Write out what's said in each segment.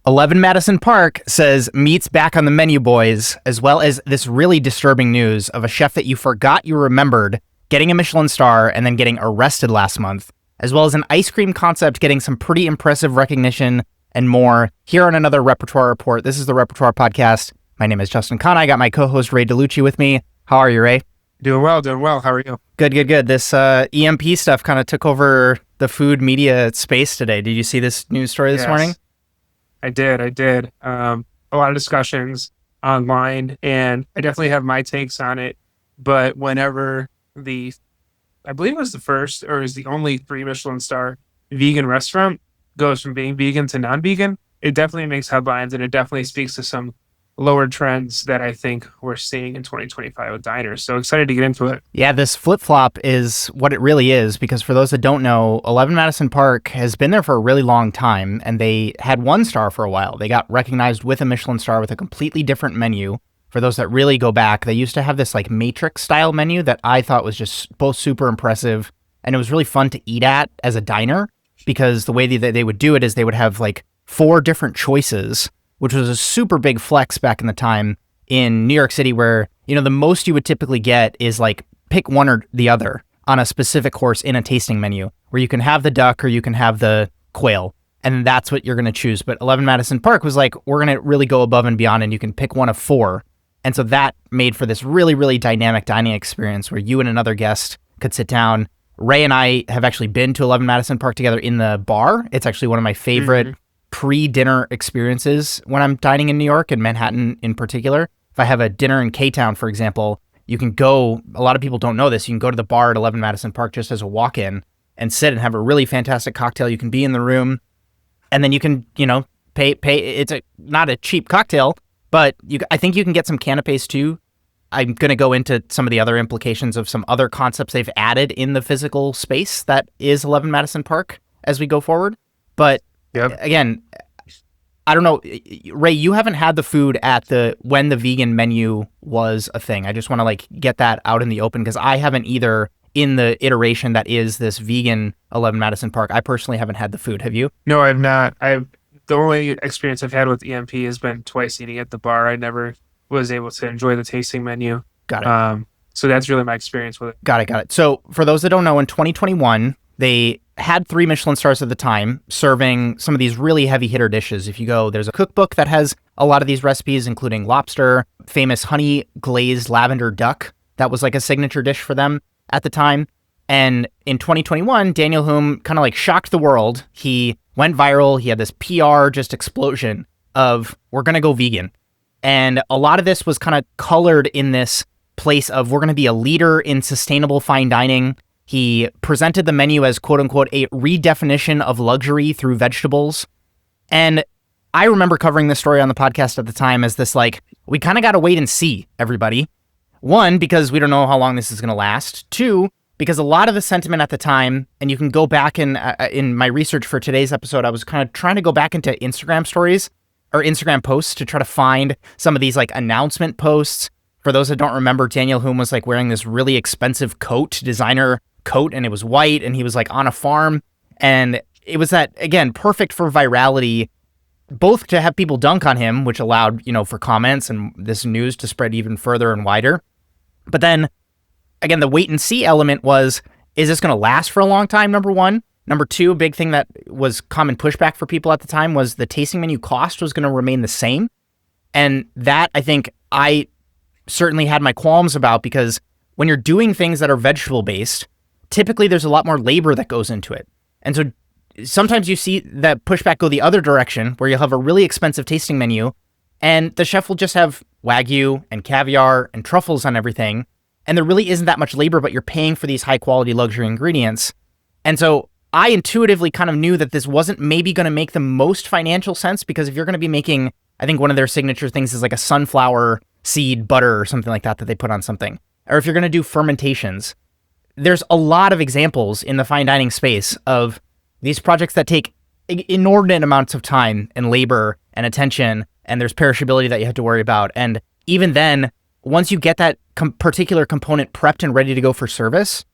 11 Madison Park says meat's back on the menu, boys, as well as this really disturbing news of a chef that you forgot you remembered getting a Michelin star and then getting arrested last month, as well as an ice cream concept getting some pretty impressive recognition and more. Here on another Repertoire Report. This is the Repertoire Podcast. My name is Justin Kahn. I got my co-host Ray DeLucci with me. How are you, Ray? Doing well. How are you? Good. This EMP stuff kind of took over the food media space today. Did you see this news story this morning? I did. A lot of discussions online, and I definitely have my takes on it. But whenever I believe it was the first or is the only 3 Michelin star vegan restaurant goes from being vegan to non-vegan, it definitely makes headlines, and it definitely speaks to some lower trends that I think we're seeing in 2025 with diners. So excited to get into it. Yeah, this flip-flop is what it really is, because for those that don't know, 11 Madison Park has been there for a really long time, and they had 1 star for a while. They got recognized with a Michelin star with a completely different menu. For those that really go back, they used to have this like matrix-style menu that I thought was just both super impressive, and it was really fun to eat at as a diner, because the way that they would do it is they would have like 4 different choices, which was a super big flex back in the time in New York City, where, you know, the most you would typically get is like pick one or the other on a specific course in a tasting menu, where you can have the duck or you can have the quail, and that's what you're going to choose. But 11 Madison Park was like, we're going to really go above and beyond, and you can pick one of 4. And so that made for this really, really dynamic dining experience where you and another guest could sit down. Ray and I have actually been to 11 Madison Park together in the bar. It's actually one of my favorite pre-dinner experiences when I'm dining in New York, and Manhattan in particular. If I have a dinner in K-Town, for example, you can go, a lot of people don't know this, you can go to the bar at 11 Madison Park just as a walk-in and sit and have a really fantastic cocktail. You can be in the room, and then you can, you know, pay. It's not a cheap cocktail, but I think you can get some canapes too. I'm going to go into some of the other implications of some other concepts they've added in the physical space that is 11 Madison Park as we go forward. But again, I don't know, Ray, you haven't had the food at when the vegan menu was a thing. I just want to like get that out in the open, because I haven't either in the iteration that is this vegan 11 Madison Park. I personally haven't had the food. Have you? No, I've not. The only experience I've had with EMP has been twice eating at the bar. I never was able to enjoy the tasting menu. Got it. So that's really my experience with it. Got it. So for those that don't know, in 2021, they had 3 Michelin stars at the time, serving some of these really heavy hitter dishes. If you go, there's a cookbook that has a lot of these recipes, including lobster, famous honey glazed lavender duck. That was like a signature dish for them at the time. And in 2021, Daniel Humm kind of like shocked the world. He went viral. He had this PR just explosion of, we're going to go vegan. And a lot of this was kind of colored in this place of, we're going to be a leader in sustainable fine dining. He presented the menu as, quote unquote, a redefinition of luxury through vegetables. And I remember covering this story on the podcast at the time as this, like, we kind of got to wait and see, everybody. 1, because we don't know how long this is going to last. 2, because a lot of the sentiment at the time, and you can go back in my research for today's episode, I was kind of trying to go back into Instagram stories or Instagram posts to try to find some of these like announcement posts. For those that don't remember, Daniel Humm was like wearing this really expensive designer coat, and it was white, and he was like on a farm, and it was that, again, perfect for virality, both to have people dunk on him, which allowed, you know, for comments and this news to spread even further and wider. But then again, the wait and see element was, is this going to last for a long time? Number 1. Number 2, a big thing that was common pushback for people at the time was the tasting menu cost was going to remain the same. And that, I think, I certainly had my qualms about, because when you're doing things that are vegetable based, typically there's a lot more labor that goes into it. And so sometimes you see that pushback go the other direction, where you'll have a really expensive tasting menu and the chef will just have Wagyu and caviar and truffles on everything. And there really isn't that much labor, but you're paying for these high quality luxury ingredients. And so I intuitively kind of knew that this wasn't maybe going to make the most financial sense, because if you're going to be making, I think one of their signature things is like a sunflower seed butter or something like that they put on something. Or if you're going to do fermentations, there's a lot of examples in the fine dining space of these projects that take inordinate amounts of time and labor and attention, and there's perishability that you have to worry about. And even then, once you get that particular component prepped and ready to go for service,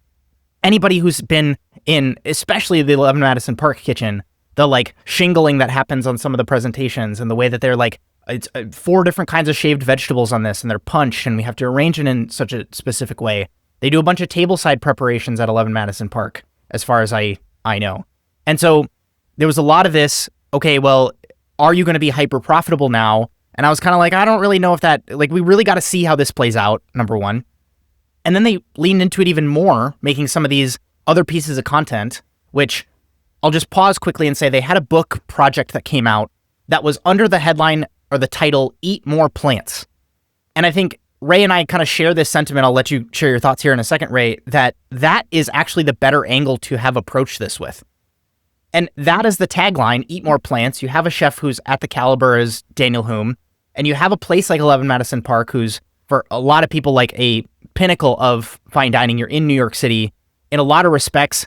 anybody who's been in, especially the 11 Madison Park kitchen, the like shingling that happens on some of the presentations and the way that they're like, it's 4 different kinds of shaved vegetables on this and they're punched and we have to arrange it in such a specific way. They do a bunch of tableside preparations at 11 Madison Park, as far as I know. And so there was a lot of this, okay, well, are you going to be hyper profitable now? And I was kind of like, I don't really know if that, like, we really got to see how this plays out, number one. And then they leaned into it even more, making some of these other pieces of content, which I'll just pause quickly and say they had a book project that came out that was under the headline or the title, Eat More Plants. And I think Ray and I kind of share this sentiment. I'll let you share your thoughts here in a second, Ray, that is actually the better angle to have approached this with. And that is the tagline, Eat More Plants. You have a chef who's at the caliber as Daniel Hume, and you have a place like 11 Madison Park, who's for a lot of people like a pinnacle of fine dining. You're in New York City. In a lot of respects,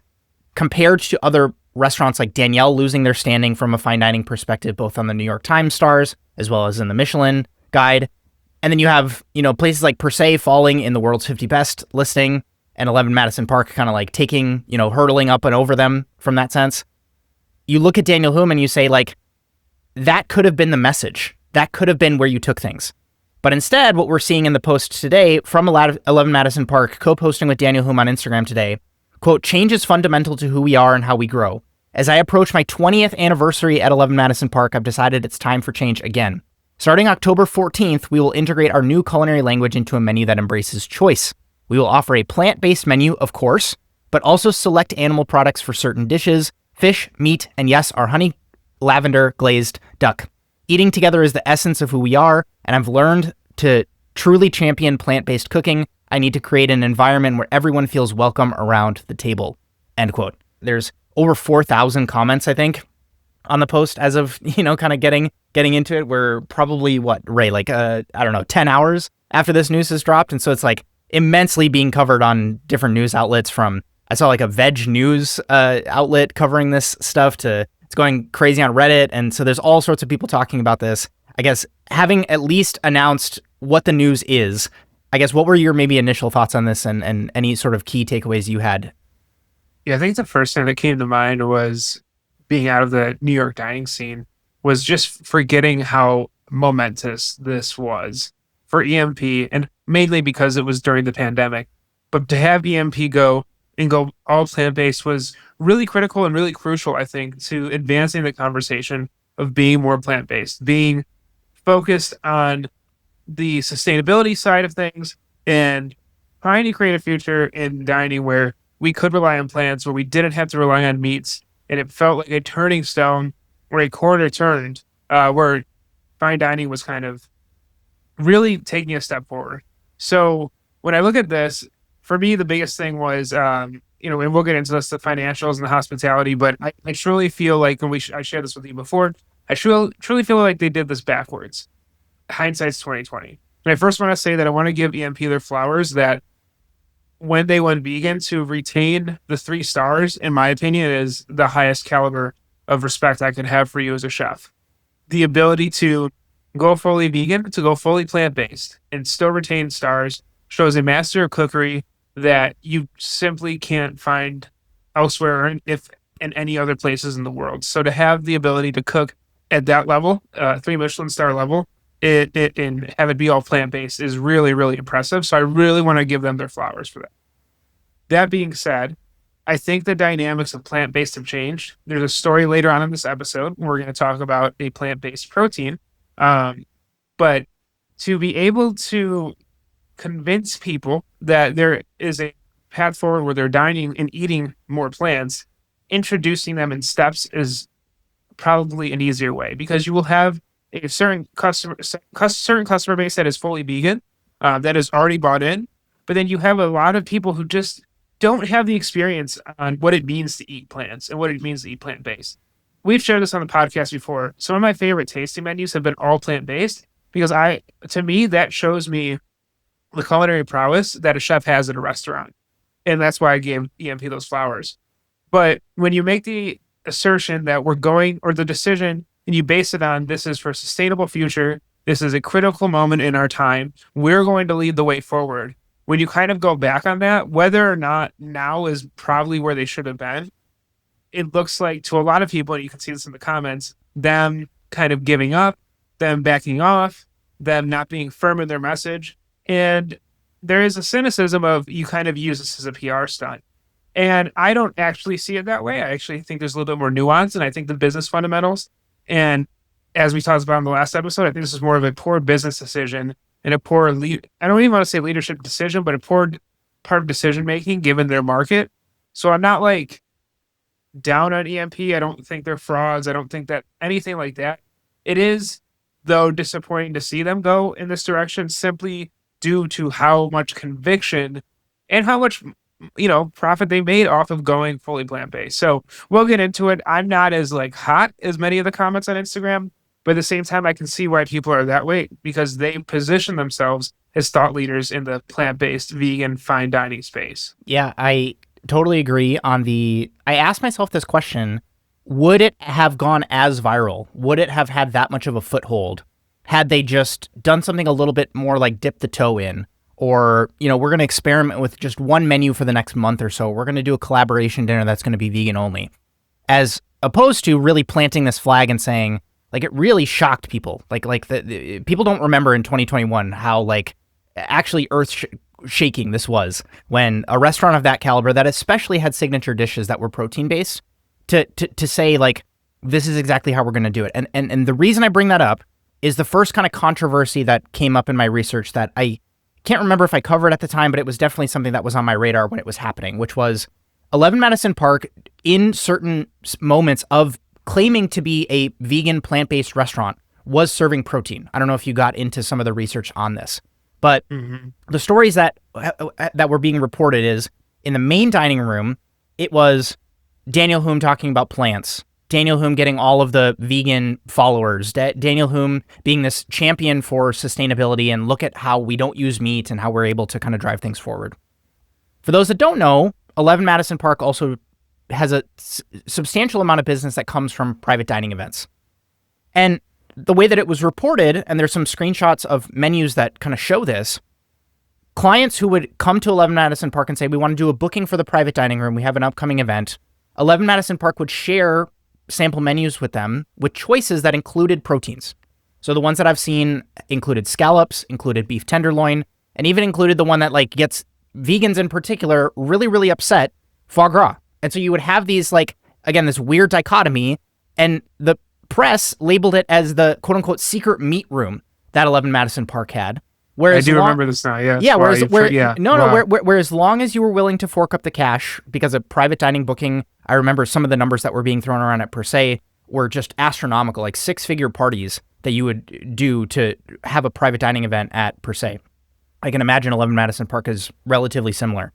compared to other restaurants like Danielle losing their standing from a fine dining perspective, both on the New York Times stars as well as in the Michelin guide. And then you have, places like Per Se falling in the world's 50 best listing, and 11 Madison Park kind of like taking, hurtling up and over them from that sense. You look at Daniel Hume and you say, like, that could have been the message. That could have been where you took things. But instead, what we're seeing in the post today from 11 Madison Park, co-posting with Daniel Hume on Instagram today, quote, change is fundamental to who we are and how we grow. As I approach my 20th anniversary at 11 Madison Park, I've decided it's time for change again. Starting October 14th, we will integrate our new culinary language into a menu that embraces choice. We will offer a plant-based menu, of course, but also select animal products for certain dishes, fish, meat, and yes, our honey lavender glazed duck. Eating together is the essence of who we are, and I've learned to truly champion plant-based cooking. I need to create an environment where everyone feels welcome around the table, end quote. There's over 4,000 comments, I think, on the post as of, kind of getting into it. We're probably, Ray, 10 hours after this news has dropped. And so it's like immensely being covered on different news outlets from, I saw like a veg news outlet covering this stuff to, it's going crazy on Reddit. And so there's all sorts of people talking about this. I guess having at least announced what the news is, I guess, what were your maybe initial thoughts on this and any sort of key takeaways you had? Yeah, I think the first thing that came to mind was being out of the New York dining scene was just forgetting how momentous this was for EMP, and mainly because it was during the pandemic. But to have EMP go all plant-based was really critical and really crucial, I think, to advancing the conversation of being more plant-based, being focused on the sustainability side of things and trying to create a future in dining where we could rely on plants, where we didn't have to rely on meats. And it felt like a turning stone or a corner turned where fine dining was kind of really taking a step forward. So when I look at this, for me, the biggest thing was, and we'll get into this, the financials and the hospitality, but I truly feel like, and I shared this with you before, I truly feel like they did this backwards. Hindsight's 2020. And I first want to say that I want to give EMP their flowers that when they went vegan, to retain the 3 stars, in my opinion, is the highest caliber of respect I could have for you as a chef. The ability to go fully vegan, to go fully plant-based, and still retain stars shows a master of cookery that you simply can't find elsewhere, if in any other places in the world. So to have the ability to cook at that level, 3 Michelin star level, and have it be all plant-based is really, really impressive. So I really want to give them their flowers for that. That being said, I think the dynamics of plant-based have changed. There's a story later on in this episode where we're going to talk about a plant-based protein. But to be able to convince people that there is a path forward where they're dining and eating more plants, introducing them in steps is probably an easier way, because you will have a certain customer base that is fully vegan, that is already bought in, but then you have a lot of people who just don't have the experience on what it means to eat plants and what it means to eat plant-based. We've shared this on the podcast before. Some of my favorite tasting menus have been all plant-based because to me, that shows me the culinary prowess that a chef has at a restaurant. And that's why I gave EMP those flowers. But when you make the assertion that we're going, or the decision, and you base it on this is for a sustainable future, this is a critical moment in our time, we're going to lead the way forward. When you kind of go back on that, whether or not now is probably where they should have been, it looks like to a lot of people, and you can see this in the comments, them kind of giving up, them backing off, them not being firm in their message. And there is a cynicism of you kind of use this as a PR stunt. And I don't actually see it that way. I actually think there's a little bit more nuance, and I think the business fundamentals. And as we talked about in the last episode, I think this is more of a poor business decision and a poor I don't even want to say leadership decision, but a poor part of decision making given their market. So I'm not like down on EMP. I don't think they're frauds. I don't think that anything like that. It is, though, disappointing to see them go in this direction simply due to how much conviction and how much profit they made off of going fully plant-based. So we'll get into it. I'm not as like hot as many of the comments on Instagram, but at the same time, I can see why people are that way because they position themselves as thought leaders in the plant-based, vegan, fine dining space. Yeah, I totally agree I asked myself this question, would it have gone as viral? Would it have had that much of a foothold had they just done something a little bit more like dip the toe in? Or, we're going to experiment with just one menu for the next month or so. We're going to do a collaboration dinner that's going to be vegan only. As opposed to really planting this flag and saying, like, it really shocked people. Like the people don't remember in 2021 how, like, actually earth-shaking this was when a restaurant of that caliber that especially had signature dishes that were protein-based to say, like, this is exactly how we're going to do it. And the reason I bring that up is the first kind of controversy that came up in my research that I can't remember if I covered at the time, but it was definitely something that was on my radar when it was happening, which was 11 Madison Park in certain moments of claiming to be a vegan plant-based restaurant was serving protein. I don't know if you got into some of the research on this, but the stories that were being reported is in the main dining room, it was Daniel Hume talking about plants, Daniel Hume getting all of the vegan followers, Daniel Hume being this champion for sustainability and look at how we don't use meat and how we're able to kind of drive things forward. For those that don't know, 11 Madison Park also has a substantial amount of business that comes from private dining events. And the way that it was reported, and there's some screenshots of menus that kind of show this, clients who would come to 11 Madison Park and say, we want to do a booking for the private dining room, we have an upcoming event, 11 Madison Park would share sample menus with them with choices that included proteins. So the ones that I've seen included scallops, included beef tenderloin, and even included the one that like gets vegans in particular really, really upset, foie gras. And so you would have these like, again, this weird dichotomy, and the press labeled it as the quote unquote secret meat room that 11 Madison Park had. Whereas I do remember this now, yeah. Yeah, whereas long as you were willing to fork up the cash, because a private dining booking, I remember some of the numbers that were being thrown around at Per Se were just astronomical, like 6-figure parties that you would do to have a private dining event at Per Se. I can imagine 11 Madison Park is relatively similar.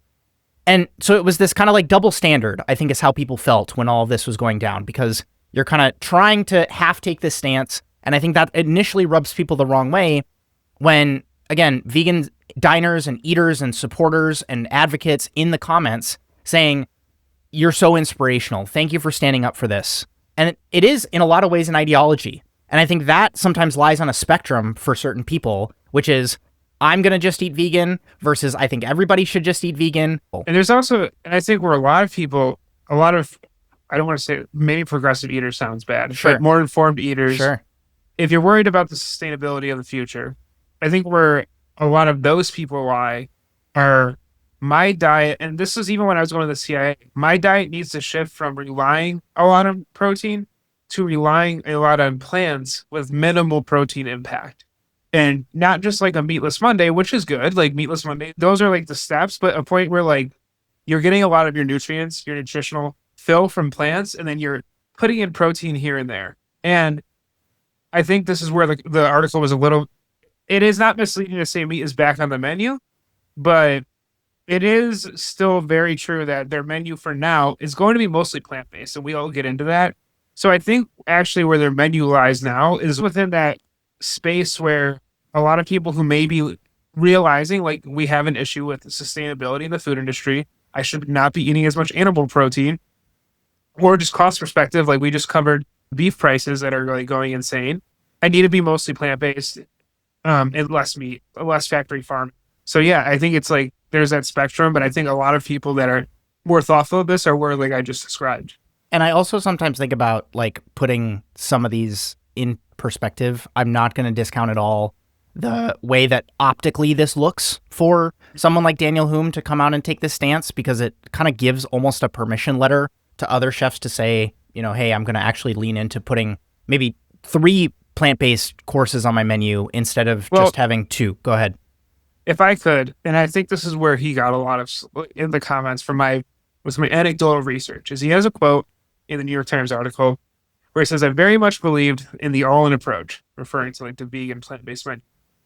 And so it was this kind of like double standard, I think is how people felt when all of this was going down, because you're kind of trying to half take this stance. And I think that initially rubs people the wrong way when, again, vegan diners and eaters and supporters and advocates in the comments saying, you're so inspirational. Thank you for standing up for this. And it is in a lot of ways an ideology. And I think that sometimes lies on a spectrum for certain people, which is, I'm going to just eat vegan versus I think everybody should just eat vegan. And there's also, and I think where a lot of people, I don't want to say maybe progressive eaters sounds bad, but more informed eaters. Sure. If you're worried about the sustainability of the future, I think where a lot of those people lie are my diet, and this is even when I was going to the CIA, my diet needs to shift from relying a lot on protein to relying a lot on plants with minimal protein impact. And not just like a meatless Monday, which is good, like meatless Monday, those are like the steps, but a point where like you're getting a lot of your nutrients, your nutritional fill from plants, and then you're putting in protein here and there. And I think this is where the article was it is not misleading to say meat is back on the menu, but it is still very true that their menu for now is going to be mostly plant-based, and we all get into that. So I think actually where their menu lies now is within that space where a lot of people who may be realizing like we have an issue with sustainability in the food industry, I should not be eating as much animal protein, or just cost perspective, like we just covered beef prices that are really going insane. I need to be mostly plant-based and less meat, less factory farm. So yeah, I think it's like there's that spectrum, but I think a lot of people that are more thoughtful of this are where like I just described. And I also sometimes think about like putting some of these in perspective. I'm not going to discount at all the way that optically this looks for someone like Daniel Hume to come out and take this stance, because it kind of gives almost a permission letter to other chefs to say, you know, hey, I'm going to actually lean into putting maybe 3 plant-based courses on my menu instead of just having 2. Go ahead. If I could, and I think this is where he got a lot of in the comments from my anecdotal research, is he has a quote in the New York Times article where he says, "I very much believed in the all-in approach," referring to like the vegan plant-based menu,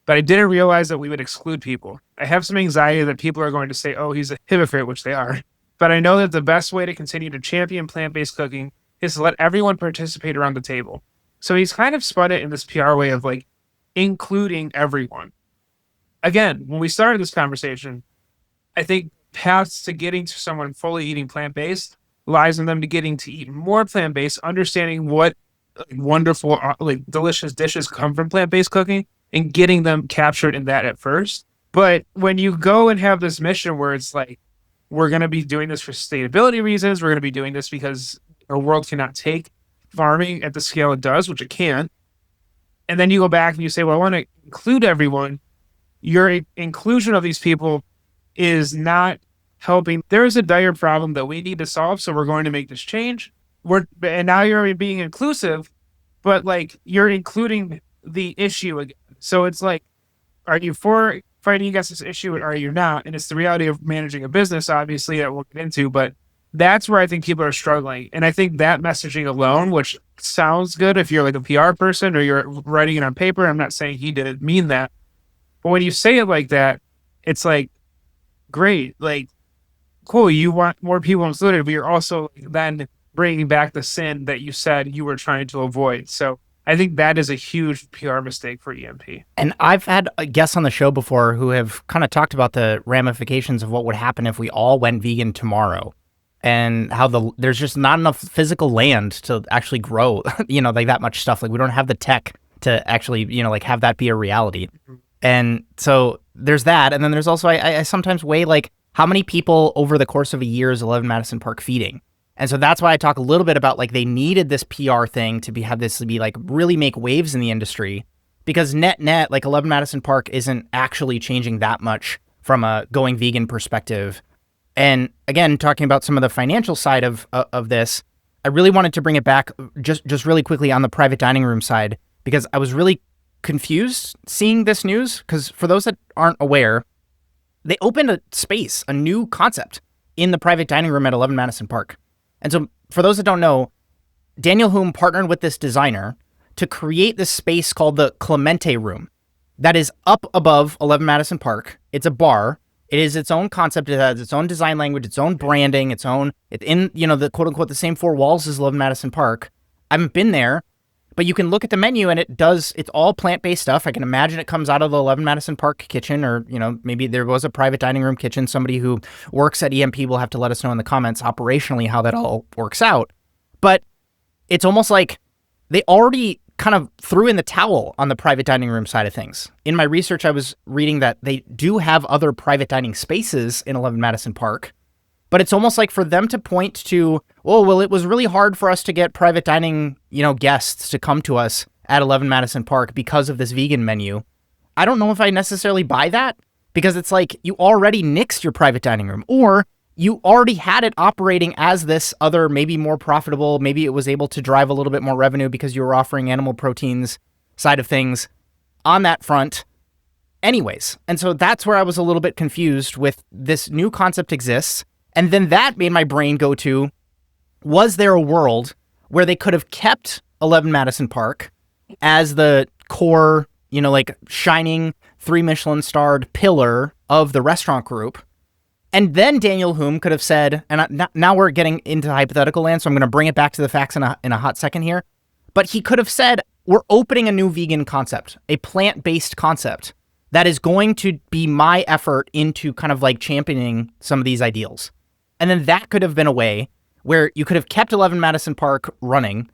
"but I didn't realize that we would exclude people. I have some anxiety that people are going to say, oh, he's a hypocrite," which they are. "But I know that the best way to continue to champion plant-based cooking is to let everyone participate around the table." So he's kind of spun it in this PR way of like including everyone. Again, when we started this conversation, I think paths to getting to someone fully eating plant-based lies in them to getting to eat more plant-based, understanding what wonderful, like delicious dishes come from plant-based cooking, and getting them captured in that at first. But when you go and have this mission where it's like, we're going to be doing this for sustainability reasons, we're going to be doing this because our world cannot take farming at the scale it does, which it can. And then you go back and you say, well, I want to include everyone. Your inclusion of these people is not helping. There is a dire problem that we need to solve, so we're going to make this change. And now you're being inclusive, but like you're including the issue again. So it's like, are you for fighting against this issue or are you not? And it's the reality of managing a business, obviously, that we'll get into, but that's where I think people are struggling. And I think that messaging alone, which sounds good if you're like a PR person or you're writing it on paper, I'm not saying he didn't mean that. But when you say it like that, it's like, great, like, cool, you want more people included, but you're also then bringing back the sin that you said you were trying to avoid. So I think that is a huge PR mistake for EMP. And I've had guests on the show before who have kind of talked about the ramifications of what would happen if we all went vegan tomorrow, and how there's just not enough physical land to actually grow, like that much stuff. Like we don't have the tech to actually, like have that be a reality. Mm-hmm. And so there's that. And then there's also, I sometimes weigh like how many people over the course of a year is 11 Madison Park feeding. And so that's why I talk a little bit about like they needed this PR thing to have this to be like really make waves in the industry, because net like 11 Madison Park isn't actually changing that much from a going vegan perspective. And again, talking about some of the financial side of this, I really wanted to bring it back just really quickly on the private dining room side, because I was really confused seeing this news. Because for those that aren't aware, they opened a space, a new concept in the private dining room at 11 Madison Park. And so for those that don't know, Daniel Hume partnered with this designer to create this space called the Clemente Room that is up above 11 Madison Park. It's a bar. It is its own concept. It has its own design language, its own branding, it's in, the quote unquote, the same 4 walls as 11 Madison Park. I haven't been there, but you can look at the menu and it's all plant-based stuff. I can imagine it comes out of the 11 Madison Park kitchen, or, maybe there was a private dining room kitchen. Somebody who works at EMP will have to let us know in the comments operationally how that all works out. But it's almost like they already kind of threw in the towel on the private dining room side of things. In my research, I was reading that they do have other private dining spaces in 11 Madison Park, but it's almost like for them to point to, oh, well, it was really hard for us to get private dining, guests to come to us at 11 Madison Park because of this vegan menu. I don't know if I necessarily buy that, because it's like you already nixed your private dining room, or you already had it operating as this other, maybe more profitable, maybe it was able to drive a little bit more revenue because you were offering animal proteins side of things on that front anyways. And so that's where I was a little bit confused with this new concept exists. And then that made my brain go to, was there a world where they could have kept 11 Madison Park as the core, like shining 3 Michelin starred pillar of the restaurant group? And then Daniel Hume could have said, and now we're getting into hypothetical land, so I'm going to bring it back to the facts in a hot second here. But he could have said, we're opening a new vegan concept, a plant-based concept that is going to be my effort into kind of like championing some of these ideals. And then that could have been a way where you could have kept 11 Madison Park running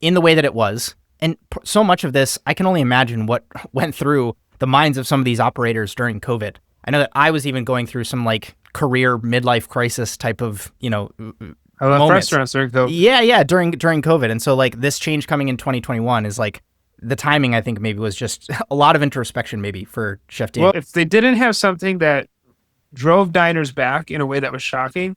in the way that it was. And so much of this, I can only imagine what went through the minds of some of these operators during COVID. I know that I was even going through some like career midlife crisis type of, I left moments. restaurants during COVID. Yeah, during COVID. And so like this change coming in 2021 is like the timing, I think maybe was just a lot of introspection maybe for Chef Dave. Well, if they didn't have something that drove diners back in a way that was shocking,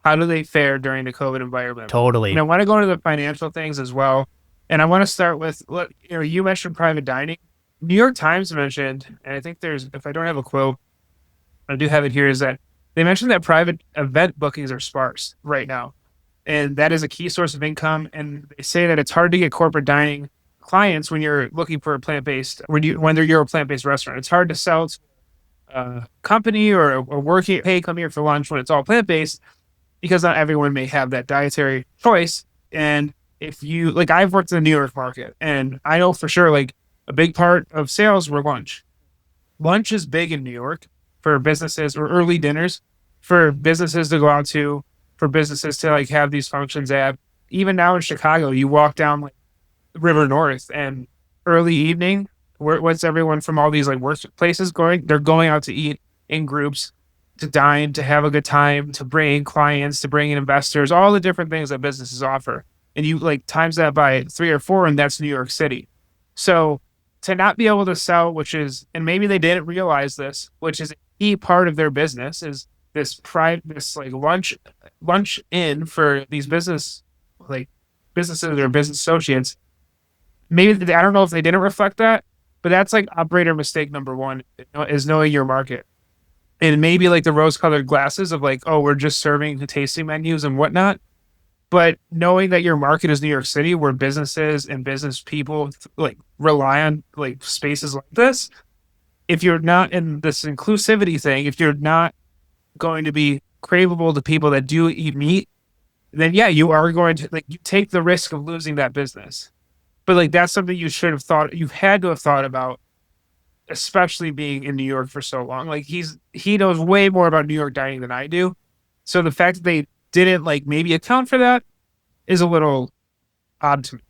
how do they fare during the COVID environment? Totally. And I want to go into the financial things as well. And I want to start with, you mentioned private dining. New York Times mentioned, and I think if I don't have a quote, I do have it here, is that they mentioned that private event bookings are sparse right now. And that is a key source of income. And they say that it's hard to get corporate dining clients when you're looking for a plant-based, you're a plant-based restaurant. It's hard to sell to a company or a working, hey, come here for lunch when it's all plant-based, because not everyone may have that dietary choice. And if you, like, I've worked in the New York market, and I know for sure, like, a big part of sales were lunch. Lunch is big in New York for businesses, or early dinners for businesses to go out to, for businesses to like have these functions at. Even now in Chicago, you walk down like River North, and early evening, what's everyone from all these like workplaces going? They're going out to eat in groups, to dine, to have a good time, to bring in clients, to bring in investors, all the different things that businesses offer. And you like times that by 3 or 4, and that's New York City. So to not be able to sell, and maybe they didn't realize this, which is a key part of their business, is this like lunch in for these businesses or business associates. Maybe I don't know if they didn't reflect that, but that's like operator mistake number one, is knowing your market. And maybe like the rose-colored glasses of like, oh, we're just serving the tasting menus and whatnot. But knowing that your market is New York City, where businesses and business people like rely on like spaces like this, if you're not in this inclusivity thing, if you're not going to be craveable to people that do eat meat, then yeah, you are going to like, you take the risk of losing that business. But like, that's something you had to have thought about, especially being in New York for so long. Like he knows way more about New York dining than I do. So the fact that they didn't like maybe account for that is a little odd to me.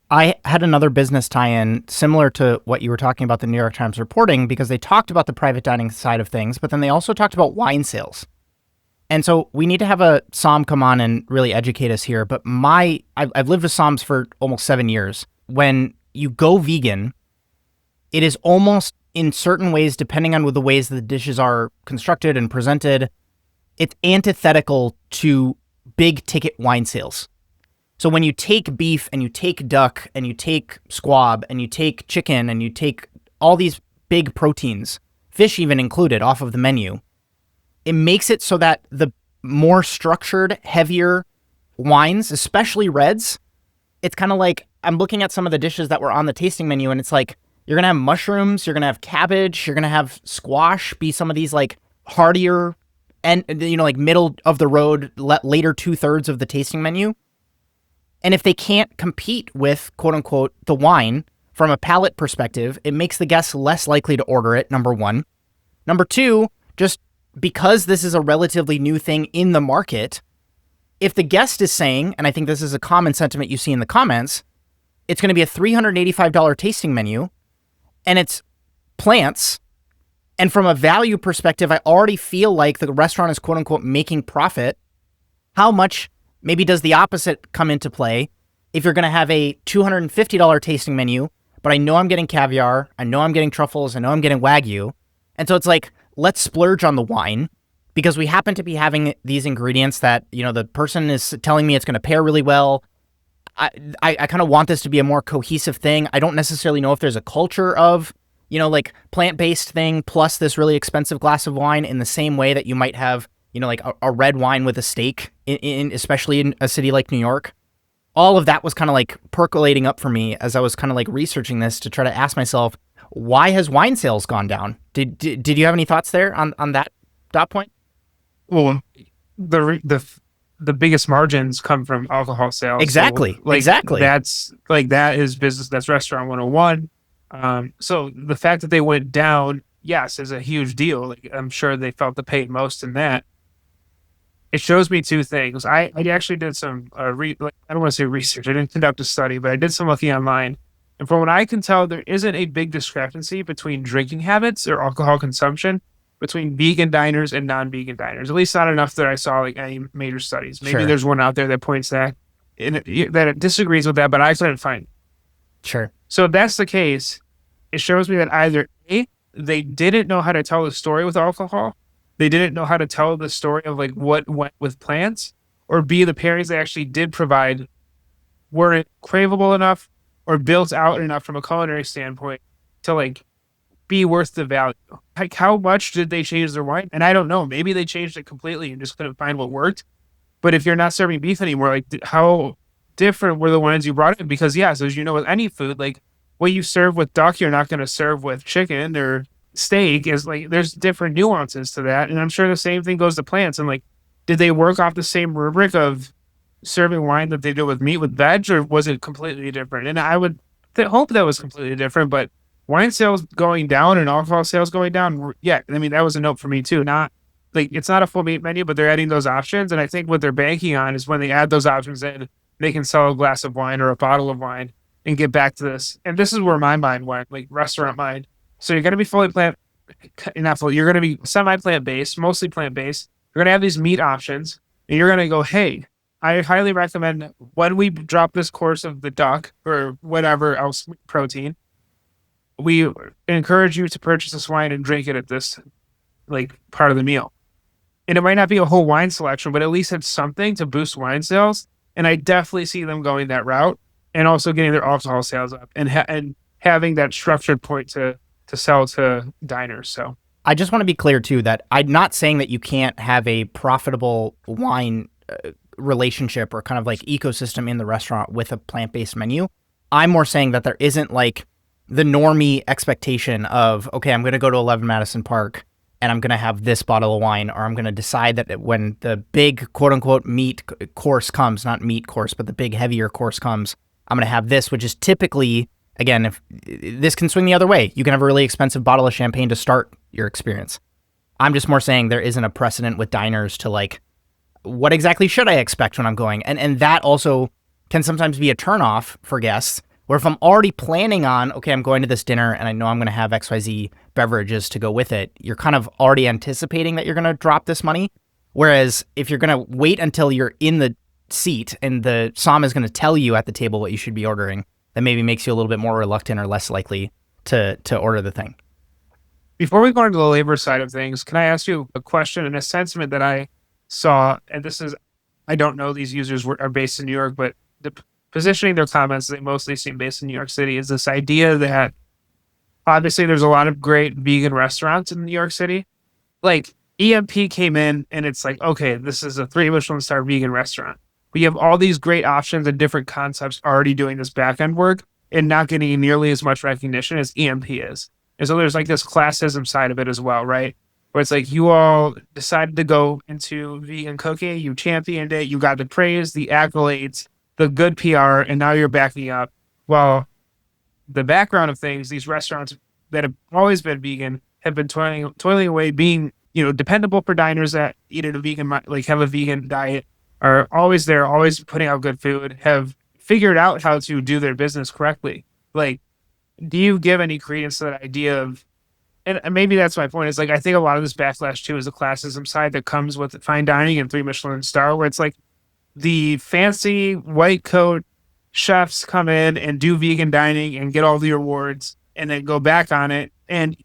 I had another business tie-in similar to what you were talking about the New York Times reporting, because they talked about the private dining side of things, but then they also talked about wine sales. And so we need to have a Som come on and really educate us here. But I've lived with Soms for almost 7 years. When you go vegan, it is almost in certain ways, depending on the ways the dishes are constructed and presented, it's antithetical to big ticket wine sales. So when you take beef and you take duck and you take squab and you take chicken and you take all these big proteins, fish even included, off of the menu, it makes it so that the more structured, heavier wines, especially reds, it's kind of like, I'm looking at some of the dishes that were on the tasting menu, and it's like, you're going to have mushrooms, you're going to have cabbage, you're going to have squash be some of these like heartier and, like middle of the road, later 2/3 of the tasting menu. And if they can't compete with, quote unquote, the wine from a palate perspective, it makes the guests less likely to order it, number one. Number two, just because this is a relatively new thing in the market, if the guest is saying, and I think this is a common sentiment you see in the comments, it's going to be a $385 tasting menu, and it's plants, and from a value perspective, I already feel like the restaurant is, quote unquote, making profit. How much maybe does the opposite come into play if you're going to have a $250 tasting menu, but I know I'm getting caviar, I know I'm getting truffles, I know I'm getting Wagyu, and so it's like, let's splurge on the wine because we happen to be having these ingredients that, the person is telling me it's going to pair really well. I kind of want this to be a more cohesive thing. I don't necessarily know if there's a culture of, like plant-based thing plus this really expensive glass of wine in the same way that you might have, like a red wine with a steak, especially in a city like New York. All of that was kind of like percolating up for me as I was kind of like researching this to try to ask myself, why has wine sales gone down? Did you have any thoughts there on that dot point? Well, the biggest margins come from alcohol sales. Exactly. So, exactly. That is business. That's restaurant 101. So the fact that they went down, yes, is a huge deal. Like, I'm sure they felt the pain most in that. It shows me two things. I actually did some, I don't want to say research. I didn't conduct a study, but I did some looking online. And from what I can tell, there isn't a big discrepancy between drinking habits or alcohol consumption between vegan diners and non-vegan diners. At least not enough that I saw like any major studies. Maybe Sure. there's one out there that points that that it disagrees with that, but I couldn't find it. Sure. So if that's the case, it shows me that either A, they didn't know how to tell the story with alcohol, they didn't know how to tell the story of like what went with plants, or B, the pairings they actually did provide weren't craveable enough or built out enough from a culinary standpoint to like be worth the value. Like how much did they change their wine? And I don't know. Maybe they changed it completely and just couldn't find what worked. But if you're not serving beef anymore, like how different were the wines you brought in? Because yes, as you know, with any food, like what you serve with duck, you're not going to serve with chicken or steak. Is like there's different nuances to that, and I'm sure the same thing goes to plants. And like, did they work off the same rubric of serving wine that they did with meat with veg, or was it completely different? And I would hope that was completely different. But wine sales going down and alcohol sales going down, yeah, I mean that was a note for me too. Not like it's not a full meat menu, but they're adding those options, and I think what they're banking on is when they add those options in, they can sell a glass of wine or a bottle of wine and get back to this. And this is where my mind went, like restaurant mind. So you're going to be fully not fully, you're going to be semi-plant based, mostly plant based. You're going to have these meat options, and you're going to go, hey, I highly recommend when we drop this course of the duck or whatever else protein, we encourage you to purchase this wine and drink it at this like part of the meal. And it might not be a whole wine selection, but at least it's something to boost wine sales. And I definitely see them going that route and also getting their alcohol sales up and having that structured point to sell to diners. So I just want to be clear too that I'm not saying that you can't have a profitable wine relationship or kind of like ecosystem in the restaurant with a plant-based menu. I'm more saying that there isn't like the normie expectation of, okay, I'm going to go to 11 Madison Park and I'm going to have this bottle of wine, or I'm going to decide that when the big quote unquote meat course comes, not meat course, but the big heavier course comes, I'm going to have this, which is typically, again, if this can swing the other way, you can have a really expensive bottle of champagne to start your experience. I'm just more saying there isn't a precedent with diners to like, what exactly should I expect when I'm going? And that also can sometimes be a turnoff for guests, where if I'm already planning on, okay, I'm going to this dinner and I know I'm going to have XYZ beverages to go with it, you're kind of already anticipating that you're going to drop this money. Whereas if you're going to wait until you're in the seat and the som is going to tell you at the table what you should be ordering, that maybe makes you a little bit more reluctant or less likely to order the thing. Before we go into the labor side of things, can I ask you a question and a sentiment that I saw? And this is, I don't know, these users are based in New York, but positioning their comments, they mostly seem based in New York City, is this idea that obviously there's a lot of great vegan restaurants in New York City. Like EMP came in and it's like, okay, this is a 3 Michelin star vegan restaurant. We have all these great options and different concepts already doing this back end work and not getting nearly as much recognition as EMP is. And so there's like this classism side of it as well, right? Where it's like you all decided to go into vegan cooking, you championed it, you got the praise, the accolades, the good PR, and now you're backing up. Well, the background of things, these restaurants that have always been vegan have been toiling away, being, you know, dependable for diners that eat at a vegan, like have a vegan diet, are always there, always putting out good food, have figured out how to do their business correctly. Like, do you give any credence to that idea of, and maybe that's my point, is like, I think a lot of this backlash too is the classism side that comes with fine dining and 3 Michelin star, where it's like the fancy white coat chefs come in and do vegan dining and get all the awards and then go back on it. And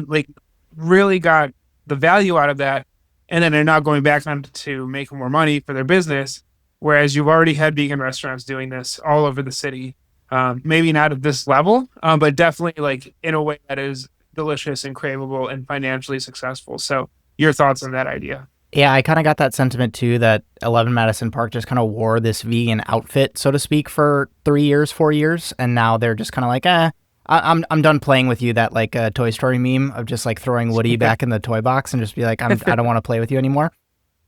like really got the value out of that. And then they're not going back on to make more money for their business. Whereas you've already had vegan restaurants doing this all over the city. Maybe not at this level, but definitely like in a way that is delicious and craveable and financially successful. So your thoughts on that idea? Yeah, I kind of got that sentiment too, that 11 Madison Park just kind of wore this vegan outfit, so to speak, for 3 years, 4 years. And now they're just kind of like, I'm done playing with you, that like Toy Story meme of just like throwing Woody back in the toy box and just be like, I don't want to play with you anymore.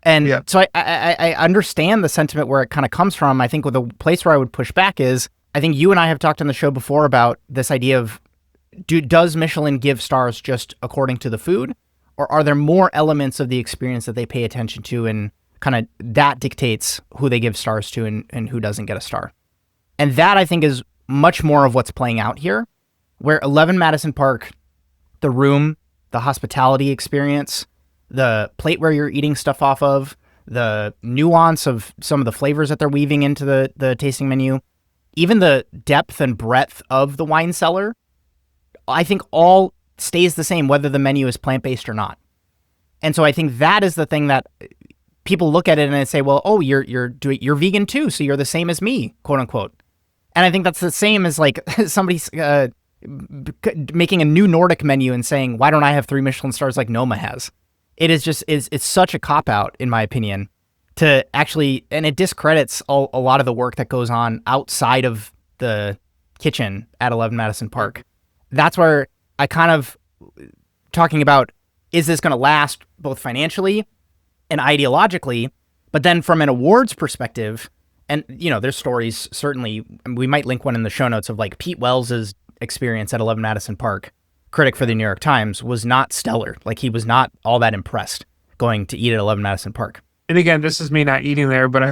And yeah. So I understand the sentiment where it kind of comes from. I think the place where I would push back is, I think you and I have talked on the show before about this idea of, does Michelin give stars just according to the food? Or are there more elements of the experience that they pay attention to, and kind of that dictates who they give stars to and who doesn't get a star? And that, I think, is much more of what's playing out here, where 11 Madison Park, the room the hospitality experience, the plate where you're eating stuff off of, the nuance of some of the flavors that they're weaving into the tasting menu, even the depth and breadth of the wine cellar, I think all stays the same whether the menu is plant-based or not. And so I think that is the thing that people look at it and they say, well, oh, you're vegan too, so you're the same as me, quote unquote. And I think that's the same as like somebody's making a new Nordic menu and saying, why don't I have 3 Michelin stars like Noma has? It is just, it's such a cop-out, in my opinion, to actually, and it discredits a lot of the work that goes on outside of the kitchen at 11 Madison Park. That's where I kind of talking about, is this going to last both financially and ideologically? But then from an awards perspective, and, you know, there's stories, certainly, we might link one in the show notes of like Pete Wells's experience at 11 Madison Park, critic for the New York Times, was not stellar. Like, he was not all that impressed going to eat at 11 Madison Park. And again, this is me not eating there, but I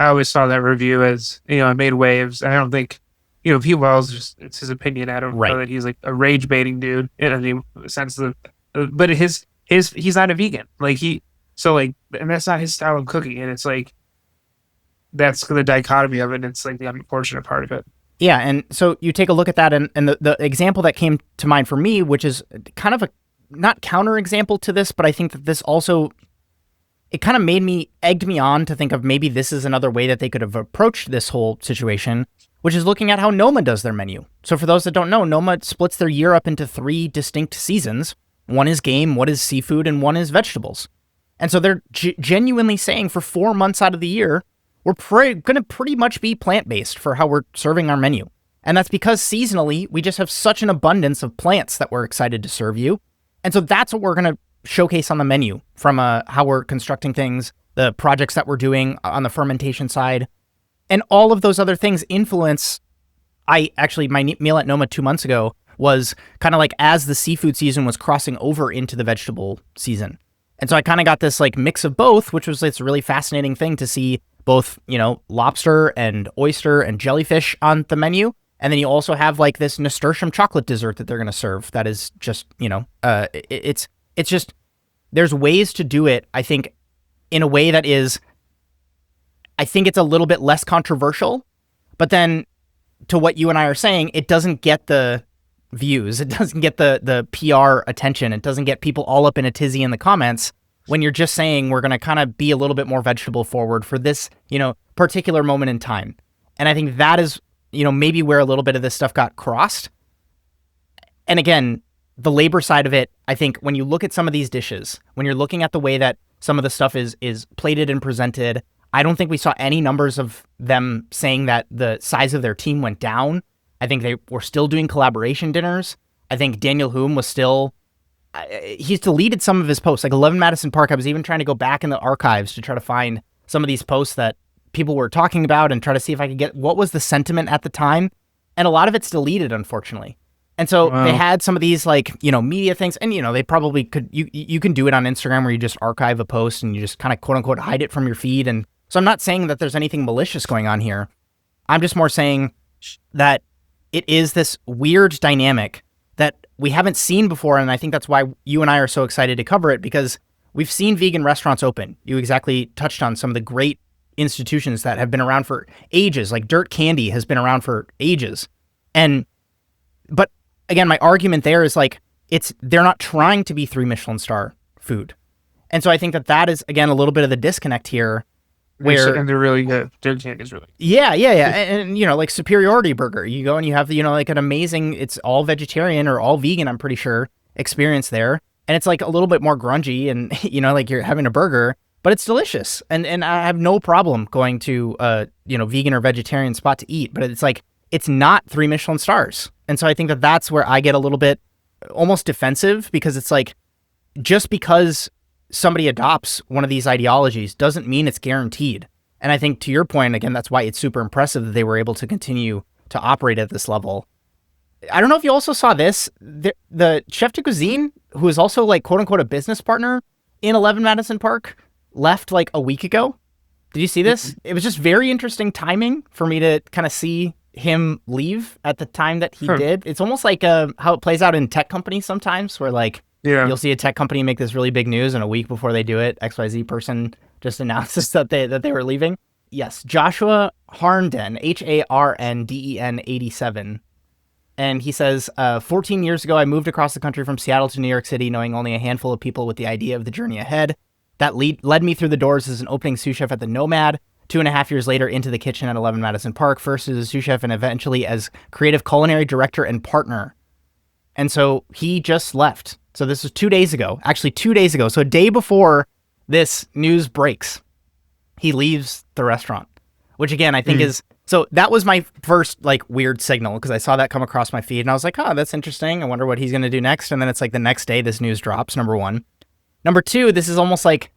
always saw that review as, you know, it made waves. I don't think, you know, Pete Wells, it's his opinion. I don't know that he's like a rage baiting dude in the sense of, but he's not a vegan. Like and that's not his style of cooking. And it's like, that's the dichotomy of it. And it's like the unfortunate part of it. Yeah, and so you take a look at that, and the example that came to mind for me, which is kind of a not counter example to this, but I think that this also, it kind of egged me on to think of maybe this is another way that they could have approached this whole situation, which is looking at how Noma does their menu. So for those that don't know, Noma splits their year up into 3 distinct seasons. One is game, one is seafood, and one is vegetables. And so they're genuinely saying for 4 months out of the year, we're going to pretty much be plant-based for how we're serving our menu. And that's because seasonally, we just have such an abundance of plants that we're excited to serve you. And so that's what we're going to showcase on the menu from how we're constructing things, the projects that we're doing on the fermentation side. And all of those other things influence, my meal at Noma 2 months ago was kind of like as the seafood season was crossing over into the vegetable season. And so I kind of got this like mix of both, which was this really fascinating thing to see both, you know, lobster and oyster and jellyfish on the menu. And then you also have like this nasturtium chocolate dessert that they're going to serve. That is just, you know, it's just, there's ways to do it, I think, in a way that is, I think it's a little bit less controversial, but then to what you and I are saying, it doesn't get the views. It doesn't get the PR attention. It doesn't get people all up in a tizzy in the comments when you're just saying we're going to kind of be a little bit more vegetable forward for this, you know, particular moment in time. And I think that is, you know, maybe where a little bit of this stuff got crossed. And again, the labor side of it, I think when you look at some of these dishes, when you're looking at the way that some of the stuff is plated and presented, I don't think we saw any numbers of them saying that the size of their team went down. I think they were still doing collaboration dinners. I think Daniel Hume was still, he's deleted some of his posts. Like 11 Madison Park, I was even trying to go back in the archives to try to find some of these posts that people were talking about and try to see if I could get what was the sentiment at the time. And a lot of it's deleted, unfortunately. And so they had some of these like, you know, media things, and, you know, they probably could, you can do it on Instagram where you just archive a post and you just kind of quote unquote hide it from your feed. And so I'm not saying that there's anything malicious going on here. I'm just more saying that it is this weird dynamic that we haven't seen before. And I think that's why you and I are so excited to cover it, because we've seen vegan restaurants open. You exactly touched on some of the great institutions that have been around for ages, like Dirt Candy has been around for ages. But again, my argument there is like, they're not trying to be 3 Michelin star food. And so I think that is, again, a little bit of the disconnect here. And they're really good. Dirt Candy is really good. Yeah. And, you know, like Superiority Burger, you go and you have, you know, like an amazing, it's all vegetarian or all vegan, I'm pretty sure, experience there. And it's like a little bit more grungy and, you know, like you're having a burger, but it's delicious. And I have no problem going to you know, vegan or vegetarian spot to eat, but it's like, it's not 3 Michelin stars. And so I think that's where I get a little bit almost defensive, because it's like, just because somebody adopts one of these ideologies doesn't mean it's guaranteed. And I think, to your point, again, that's why it's super impressive that they were able to continue to operate at this level. I don't know if you also saw this, the chef de cuisine, who is also like quote unquote a business partner in 11 Madison Park, left like a week ago. Did you see this? It was just very interesting timing for me to kind of see him leave at the time that he Huh. did. It's almost like how it plays out in tech companies sometimes, where like Yeah. you'll see a tech company make this really big news, and a week before they do it, XYZ person just announces that they were leaving. Yes, Joshua Harnden, Harnden 87. And he says, 14 years ago, I moved across the country from Seattle to New York City, knowing only a handful of people with the idea of the journey ahead. That led me through the doors as an opening sous chef at the Nomad, 2.5 years later into the kitchen at 11 Madison Park, first as a sous chef and eventually as creative culinary director and partner. And so he just left. So this was 2 days ago, actually 2 days ago. So a day before this news breaks, he leaves the restaurant, which again, I think is, so that was my first like weird signal because I saw that come across my feed and I was like, oh, that's interesting. I wonder what he's going to do next. And then it's like the next day this news drops, number one. Number two, this is almost like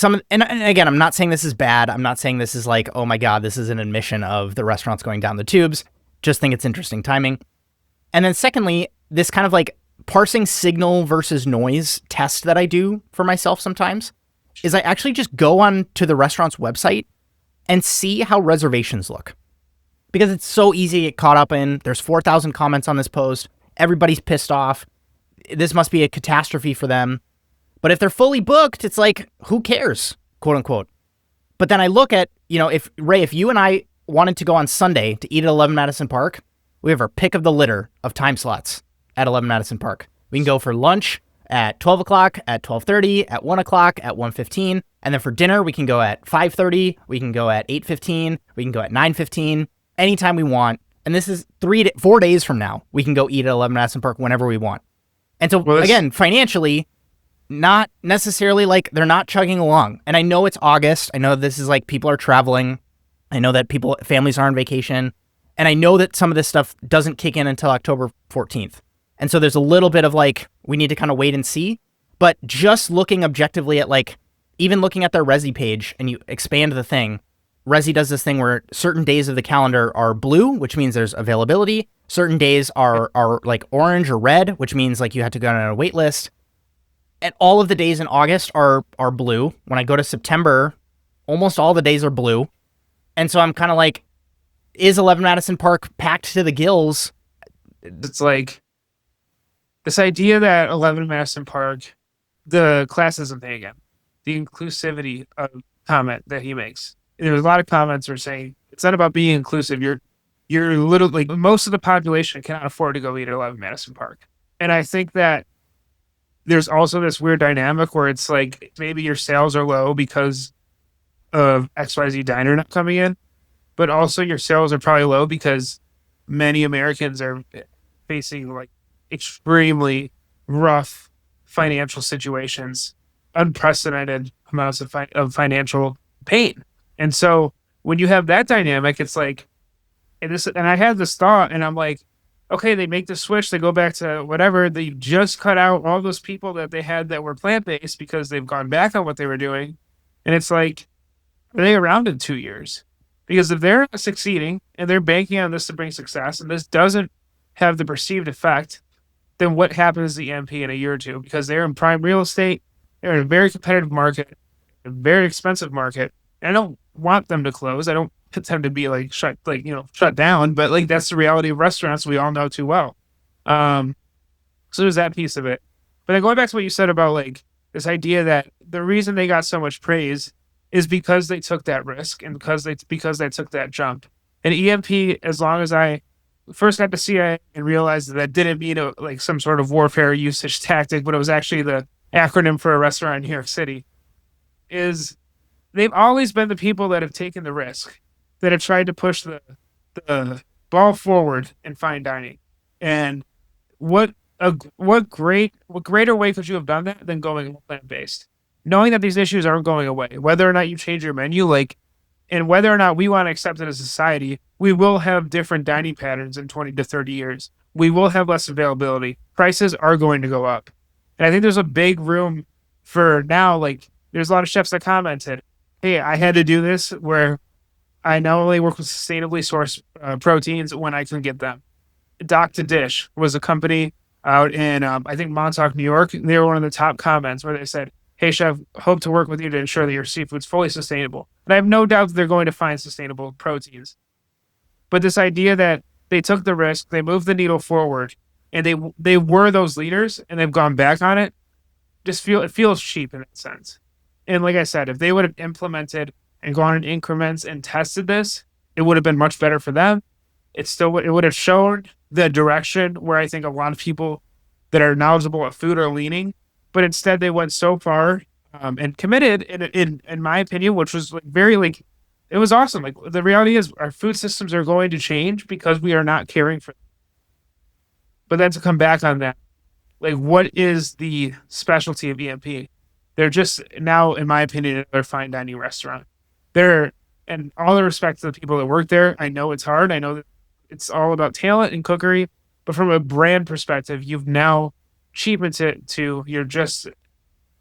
and again, I'm not saying this is bad. I'm not saying this is like, oh my God, this is an admission of the restaurants going down the tubes. Just think it's interesting timing. And then secondly, this kind of like parsing signal versus noise test that I do for myself sometimes is I actually just go on to the restaurant's website and see how reservations look. Because it's so easy to get caught up in, there's 4,000 comments on this post, everybody's pissed off, this must be a catastrophe for them. But if they're fully booked, it's like, who cares, quote unquote. But then I look at, if you and I wanted to go on Sunday to eat at 11 Madison Park, we have our pick of the litter of time slots at 11 Madison Park. We can go for lunch at 12 o'clock, at 12:30, at 1 o'clock, at 1:15. And then for dinner, we can go at 5:30, we can go at 8:15, we can go at 9:15, anytime we want. And this is 4 days from now. We can go eat at 11 Madison Park whenever we want. And so, again, financially, not necessarily like they're not chugging along. And I know it's August. I know this is like people are traveling. I know that families are on vacation. And I know that some of this stuff doesn't kick in until October 14th. And so there's a little bit of like, we need to kind of wait and see. But just looking objectively at like, even looking at their Resi page and you expand the thing, Resi does this thing where certain days of the calendar are blue, which means there's availability. Certain days are like orange or red, which means like you have to go on a wait list. And all of the days in August are blue. When I go to September, almost all the days are blue. And so I'm kind of like, is 11 Madison Park packed to the gills? It's like this idea that 11 Madison Park, the classism thing again, the inclusivity of comment that he makes. There's a lot of comments are saying it's not about being inclusive. You're literally, most of the population cannot afford to go eat at 11 Madison Park. And I think that there's also this weird dynamic where it's like maybe your sales are low because of XYZ diner not coming in, but also your sales are probably low because many Americans are facing like extremely rough financial situations, unprecedented amounts of financial pain. And so when you have that dynamic, it's like, and I had this thought and I'm like, okay, they make the switch, they go back to whatever, they just cut out all those people that they had that were plant-based because they've gone back on what they were doing. And it's like, are they around in 2 years? Because if they're not succeeding and they're banking on this to bring success and this doesn't have the perceived effect, then what happens to the MP in a year or two? Because they're in prime real estate, they're in a very competitive market, a very expensive market. And I don't want them to close. I don't want them to be like shut down, but like that's the reality of restaurants we all know too well. So there's that piece of it. But then going back to what you said about like this idea that the reason they got so much praise is because they took that risk and because they took that jump. And EMP, as long as I first got to see it and realized that didn't mean like some sort of warfare usage tactic, but it was actually the acronym for a restaurant in New York City, is they've always been the people that have taken the risk, that have tried to push the ball forward in fine dining. And what greater way could you have done that than going plant-based? Knowing that these issues aren't going away, whether or not you change your menu, and whether or not we want to accept it as a society, we will have different dining patterns in 20 to 30 years. We will have less availability. Prices are going to go up. And I think there's a big room for now, like there's a lot of chefs that commented, hey, I had to do this where I not only work with sustainably sourced proteins when I can get them. Dock to Dish was a company out in, I think, Montauk, New York. They were one of the top comments where they said, hey, chef, hope to work with you to ensure that your seafood's fully sustainable. And I have no doubt that they're going to find sustainable proteins. But this idea that they took the risk, they moved the needle forward, and they were those leaders, and they've gone back on it. It feels cheap in that sense. And like I said, if they would have implemented and gone in increments and tested this, it would have been much better for them. It would have shown the direction where I think a lot of people that are knowledgeable of food are leaning. But instead, they went so far and committed in my opinion, which was like very like it was awesome. Like the reality is, our food systems are going to change because we are not caring for them. But then to come back on that, like what is the specialty of EMP? They're just now, in my opinion, another fine dining restaurant. And all the respect to the people that work there, I know it's hard. I know that it's all about talent and cookery, but from a brand perspective, you've now cheapened it to you're just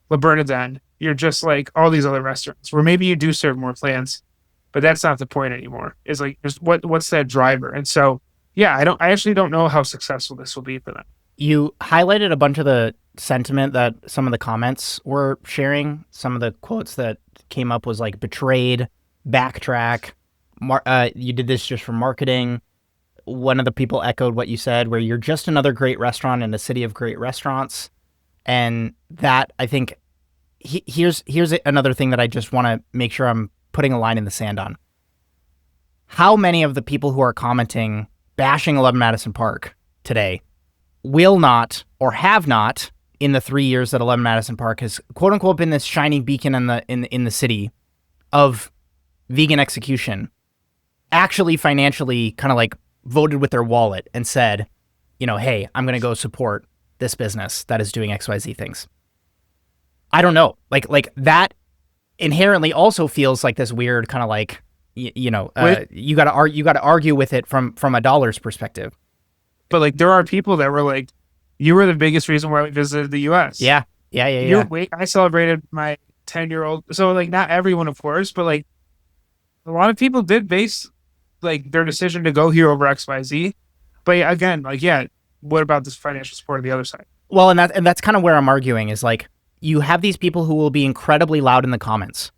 Le Bernardin. You're just like all these other restaurants where maybe you do serve more plants, but that's not the point anymore. It's like what's that driver? And so yeah, I actually don't know how successful this will be for them. You highlighted a bunch of the sentiment that some of the comments were sharing. Some of the quotes that came up was like betrayed, backtrack, you did this just for marketing. One of the people echoed what you said, where you're just another great restaurant in a city of great restaurants. And that, I think, here's another thing that I just want to make sure I'm putting a line in the sand on. How many of the people who are commenting, bashing 11 Madison Park today will not or have not, in the 3 years that 11 Madison Park has quote unquote been this shining beacon in the city of vegan execution, actually financially kind of like voted with their wallet and said, you know, hey, I'm going to go support this business that is doing XYZ things. I don't know. Like that inherently also feels like this weird kind of like, you got to argue with it from a dollar's perspective. But like there are people that were like, you were the biggest reason why we visited the US. Yeah. I celebrated my 10-year-old. So like not everyone, of course, but like a lot of people did base like their decision to go here over XYZ. But again, like, yeah, what about this financial support on the other side? Well, and that's kind of where I'm arguing is like, you have these people who will be incredibly loud in the comments,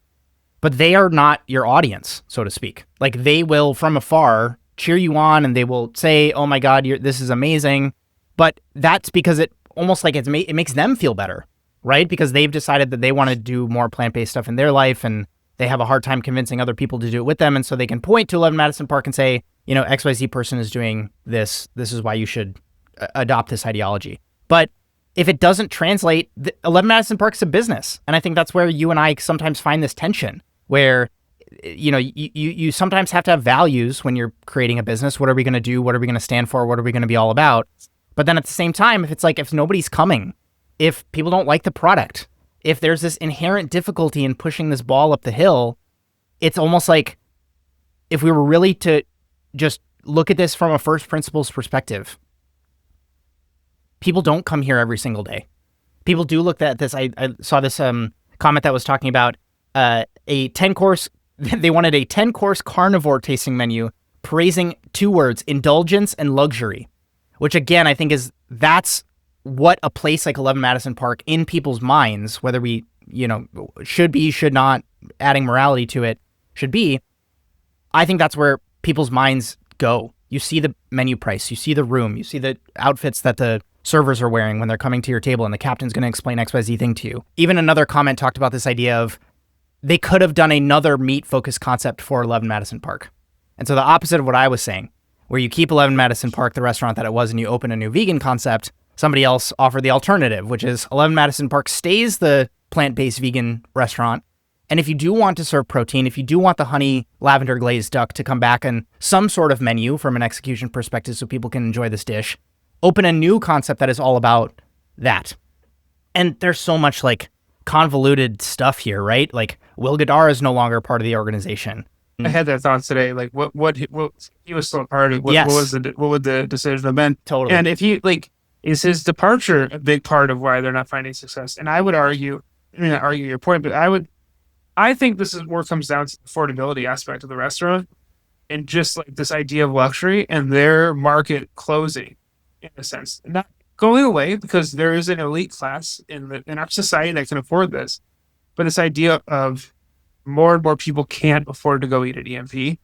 but they are not your audience, so to speak. Like they will from afar cheer you on and they will say, oh my God, this is amazing. But that's because it almost like it makes them feel better, right? Because they've decided that they want to do more plant-based stuff in their life and they have a hard time convincing other people to do it with them. And so they can point to 11 Madison Park and say, you know, XYZ person is doing this. This is why you should adopt this ideology. But if it doesn't translate, 11 Madison Park is a business. And I think that's where you and I sometimes find this tension where, you know, you sometimes have to have values when you're creating a business. What are we going to do? What are we going to stand for? What are we going to be all about? But then at the same time, if it's like, if nobody's coming, if people don't like the product, if there's this inherent difficulty in pushing this ball up the hill, it's almost like if we were really to just look at this from a first principles perspective, people don't come here every single day. People do look at this. I saw this comment that was talking about a 10-course, they wanted a 10-course carnivore tasting menu praising two words, indulgence and luxury, which again, I think that's what a place like 11 Madison Park in people's minds, whether we, you know, should not, adding morality to it, should be. I think that's where people's minds go. You see the menu price, you see the room, you see the outfits that the servers are wearing when they're coming to your table and the captain's going to explain XYZ thing to you. Even another comment talked about this idea of they could have done another meat-focused concept for 11 Madison Park. And so the opposite of what I was saying, where you keep 11 Madison Park, the restaurant that it was, and you open a new vegan concept, somebody else offered the alternative, which is 11 Madison Park stays the plant-based vegan restaurant. And if you do want to serve protein, if you do want the honey lavender glazed duck to come back on some sort of menu from an execution perspective so people can enjoy this dish, open a new concept that is all about that. And there's so much like convoluted stuff here, right? Like Will Gadar is no longer part of the organization. I had that thought today. Like what he was still a part of. Yes. What would the decision have been? Totally. And if he is his departure a big part of why they're not finding success? And I would argue, not argue your point, but I think this is where it comes down to the affordability aspect of the restaurant and just like this idea of luxury and their market closing in a sense, not going away because there is an elite class in our society that can afford this, but this idea of more and more people can't afford to go eat at EMP.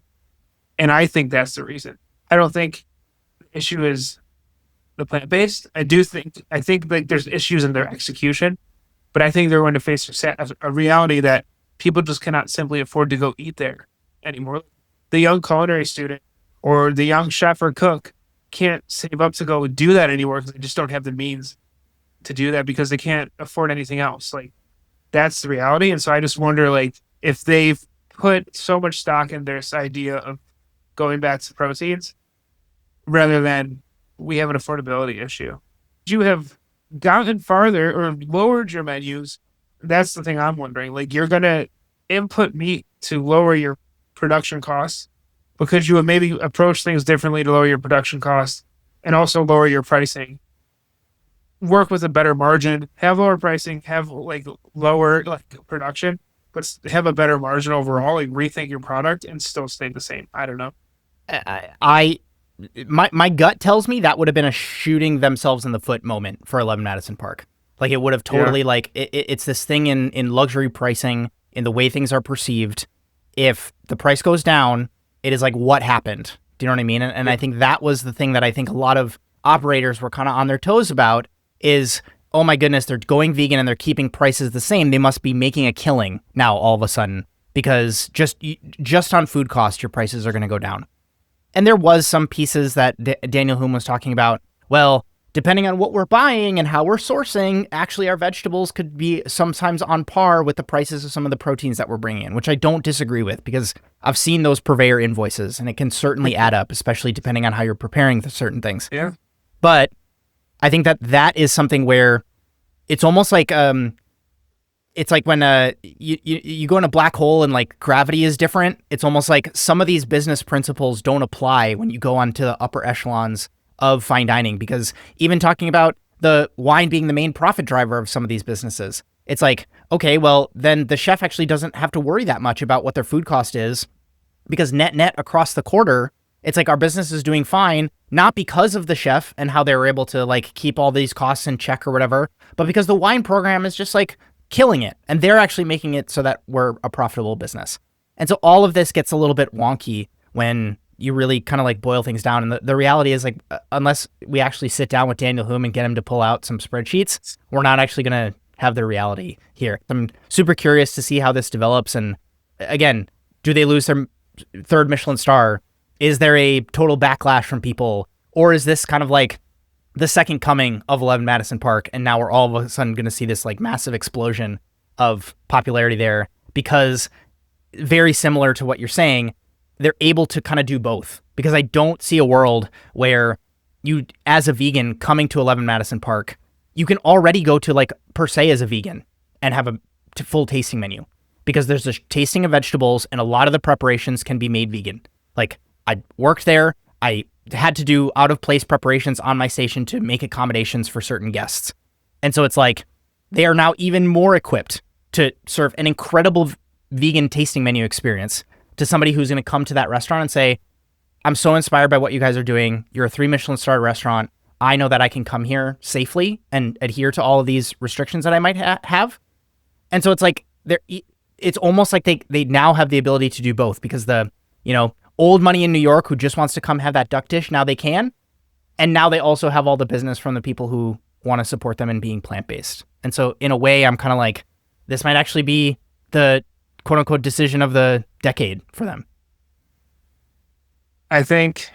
And I think that's the reason. I don't think the issue is the plant-based. I think like there's issues in their execution, but I think they're going to face a reality that people just cannot simply afford to go eat there anymore. The young culinary student or the young chef or cook can't save up to go do that anymore because they just don't have the means to do that because they can't afford anything else. Like, that's the reality. And so I just wonder, like, if they've put so much stock in this idea of going back to proteins rather than we have an affordability issue. You have gotten farther or lowered your menus. That's the thing I'm wondering. Like, you're going to input meat to lower your production costs because you would maybe approach things differently to lower your production costs and also lower your pricing. Work with a better margin, have lower pricing, have like lower like production, but have a better margin overall. Like, rethink your product and still stay the same. I don't know. My gut tells me that would have been a shooting themselves in the foot moment for 11 Madison Park. Like, it would have totally like it's this thing in luxury pricing, in the way things are perceived. If the price goes down, it is like, what happened? Do you know what I mean? And I think that was the thing that I think a lot of operators were kind of on their toes about is, oh my goodness, they're going vegan and they're keeping prices the same. They must be making a killing now all of a sudden because just on food costs, your prices are going to go down. And there was some pieces that Daniel Hume was talking about. Well, depending on what we're buying and how we're sourcing, actually our vegetables could be sometimes on par with the prices of some of the proteins that we're bringing in, which I don't disagree with because I've seen those purveyor invoices and it can certainly add up, especially depending on how you're preparing certain things. Yeah. But I think that is something where it's almost like it's like when you go in a black hole and like gravity is different. It's almost like some of these business principles don't apply when you go onto the upper echelons of fine dining, because even talking about the wine being the main profit driver of some of these businesses, it's like, okay, well, then the chef actually doesn't have to worry that much about what their food cost is because net across the quarter, it's like our business is doing fine, not because of the chef and how they were able to like keep all these costs in check or whatever, but because the wine program is just like killing it. And they're actually making it so that we're a profitable business. And so all of this gets a little bit wonky when you really kind of like boil things down. And the reality is like, unless we actually sit down with Daniel Hume and get him to pull out some spreadsheets, we're not actually going to have the reality here. I'm super curious to see how this develops. And again, do they lose their third Michelin star? Is there a total backlash from people? Or is this kind of like the second coming of 11 Madison Park, and now we're all of a sudden going to see this like massive explosion of popularity there? Because very similar to what you're saying, they're able to kind of do both. Because I don't see a world where you, as a vegan coming to 11 Madison Park, you can already go to like per se as a vegan and have a full tasting menu, because there's a tasting of vegetables and a lot of the preparations can be made vegan. Like, I worked there. I had to do out of place preparations on my station to make accommodations for certain guests. And so it's like, they are now even more equipped to serve an incredible vegan tasting menu experience to somebody who's going to come to that restaurant and say, I'm so inspired by what you guys are doing. You're a 3 Michelin star restaurant. I know that I can come here safely and adhere to all of these restrictions that I might have. And so it's like, it's almost like they now have the ability to do both, because the, old money in New York who just wants to come have that duck dish, now they can. And now they also have all the business from the people who want to support them in being plant-based. And so in a way, I'm kind of like, this might actually be the quote unquote decision of the decade for them. I think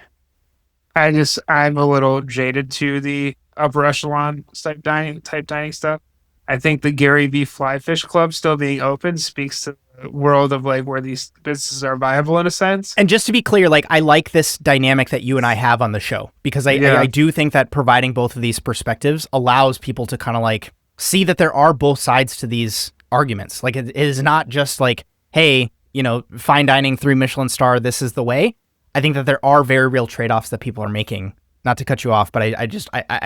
I'm a little jaded to the upper echelon type dining stuff. I think the Gary V Fly Fish Club still being open speaks to the world of like where these businesses are viable in a sense. And just to be clear, like, I like this dynamic that you and I have on the show, because I do think that providing both of these perspectives allows people to kind of like see that there are both sides to these arguments. Like, it is not just like, hey, fine dining 3 Michelin star, this is the way. I think that there are very real trade-offs that people are making. Not to cut you off, but I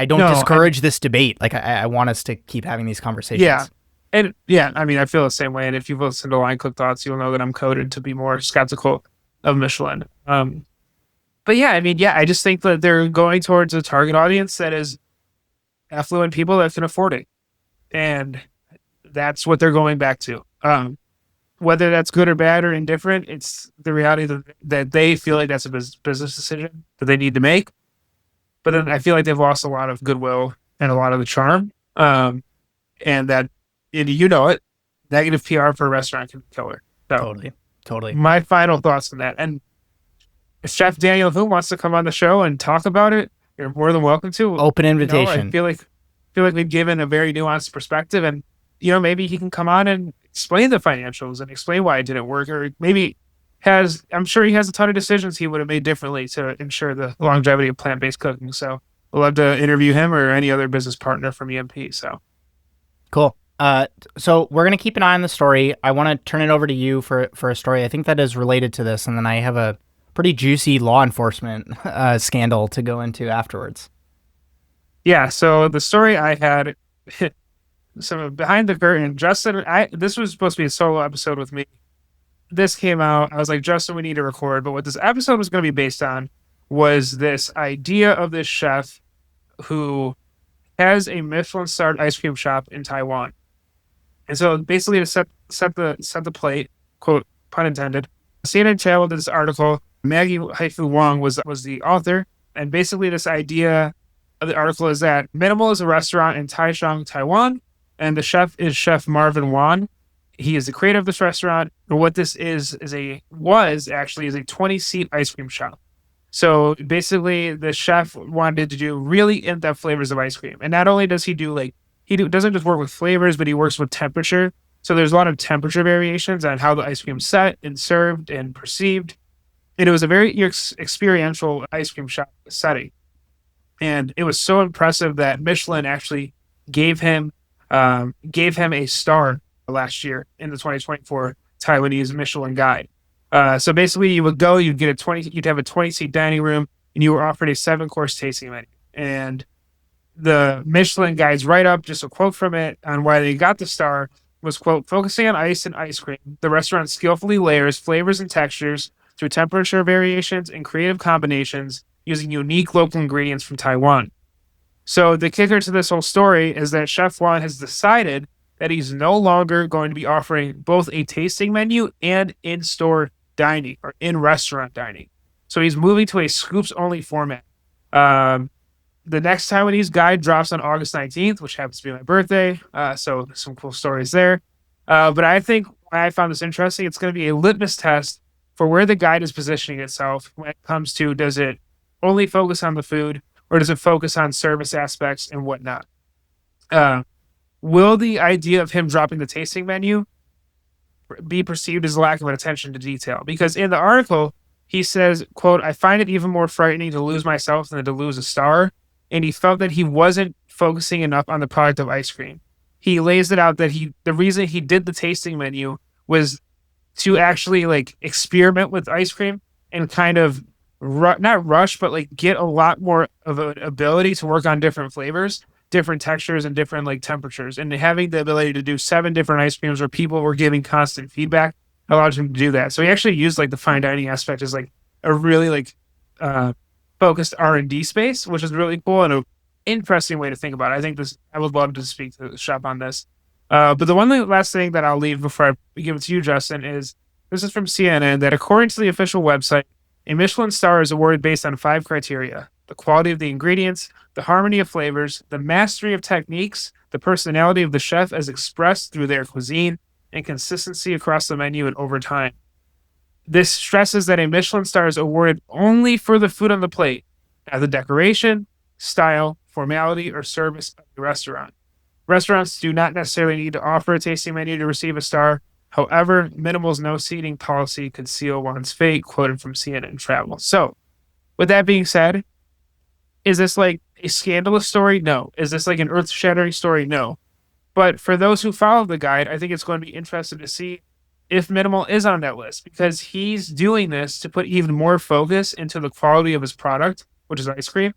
don't discourage this debate. Like, I want us to keep having these conversations. Yeah. And yeah, I mean, I feel the same way. And if you've listened to Line Cook Thoughts, you'll know that I'm coded to be more skeptical of Michelin. But yeah, I mean, yeah, I just think that they're going towards a target audience that is affluent people that can afford it. And that's what they're going back to. whether that's good or bad or indifferent, it's the reality that they feel like that's a business decision that they need to make. But then I feel like they've lost a lot of goodwill and a lot of the charm. And that, you know it, negative PR for a restaurant can be killer. So Totally. my final thoughts on that. And if Chef Daniel Vu wants to come on the show and talk about it, you're more than welcome to. Open invitation. I feel like we've given a very nuanced perspective, and maybe he can come on and explain the financials and explain why it didn't work, or maybe I'm sure he has a ton of decisions he would have made differently to ensure the longevity of plant-based cooking. So I'd love to interview him or any other business partner from EMP. So cool. So we're going to keep an eye on the story. I want to turn it over to you for a story I think that is related to this, and then I have a pretty juicy law enforcement scandal to go into afterwards. Yeah, so the story I had, so behind the curtain, Justin, this was supposed to be a solo episode with me. This came out, I was like, Justin, we need to record. But what this episode was going to be based on was this idea of this chef who has a Michelin-starred ice cream shop in Taiwan. And so basically to set the plate, quote, pun intended, CNN channeled this article. Maggie Haifu Wong was the author. And basically this idea of the article is that Minimal is a restaurant in Taichung, Taiwan. And the chef is Chef Marvin Wan. He is the creator of this restaurant. And what this was a 20-seat ice cream shop. So basically the chef wanted to do really in-depth flavors of ice cream. And not only does he doesn't just work with flavors, but he works with temperature. So there's a lot of temperature variations on how the ice cream is set and served and perceived. And it was a very experiential ice cream shop setting. And it was so impressive that Michelin actually gave him a star last year in the 2024 Taiwanese Michelin Guide. So basically you would go, you'd have a 20-seat dining room, and you were offered a 7-course tasting menu. And the Michelin Guide's write-up, just a quote from it on why they got the star, was, quote, focusing on ice and ice cream, the restaurant skillfully layers flavors and textures through temperature variations and creative combinations using unique local ingredients from Taiwan. So the kicker to this whole story is that Chef Wan has decided that he's no longer going to be offering both a tasting menu and in-store dining or in-restaurant dining. So he's moving to a scoops-only format. The next Taiwanese guide drops on August 19th, which happens to be my birthday. So some cool stories there. But I think why I found this interesting, it's going to be a litmus test for where the guide is positioning itself when it comes to, does it only focus on the food or does it focus on service aspects and whatnot? Will the idea of him dropping the tasting menu be perceived as a lack of attention to detail? Because in the article, he says, quote, I find it even more frightening to lose myself than to lose a star. And he felt that he wasn't focusing enough on the product of ice cream. He lays it out that the reason he did the tasting menu was to actually experiment with ice cream and kind of not rush, but get a lot more of an ability to work on different flavors, different textures, and different temperatures. And having the ability to do 7 different ice creams where people were giving constant feedback allowed him to do that. So he actually used the fine dining aspect as a really focused R&D space, which is really cool and an interesting way to think about it. I would love to speak to the shop on this. But the last thing that I'll leave before I give it to you, Justin, is this is from CNN, that according to the official website, a Michelin star is awarded based on 5 criteria: the quality of the ingredients, the harmony of flavors, the mastery of techniques, the personality of the chef as expressed through their cuisine, and consistency across the menu and over time. This stresses that a Michelin star is awarded only for the food on the plate, not the decoration, style, formality, or service of the restaurant. Restaurants do not necessarily need to offer a tasting menu to receive a star. However, Minimal's no seating policy could seal one's fate, quoted from CNN Travel. So, with that being said, is this a scandalous story? No. Is this an earth-shattering story? No. But for those who follow the guide, I think it's going to be interesting to see if Minimal is on that list, because he's doing this to put even more focus into the quality of his product, which is ice cream.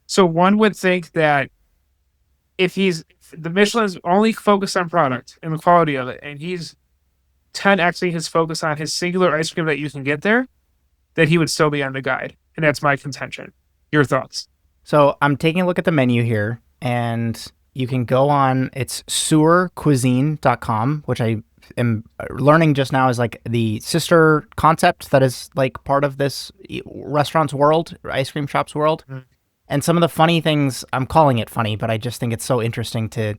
So one would think that if the Michelin's only focused on product and the quality of it, and he's 10xing his focus on his singular ice cream that you can get there, that he would still be on the guide. And that's my contention. Your thoughts? So I'm taking a look at the menu here, and you can go on, it's sewercuisine.com, which I am learning just now is like the sister concept that is like part of this restaurant's world, ice cream shop's world. Mm. And some of the funny things, I'm calling it funny, but I just think it's so interesting to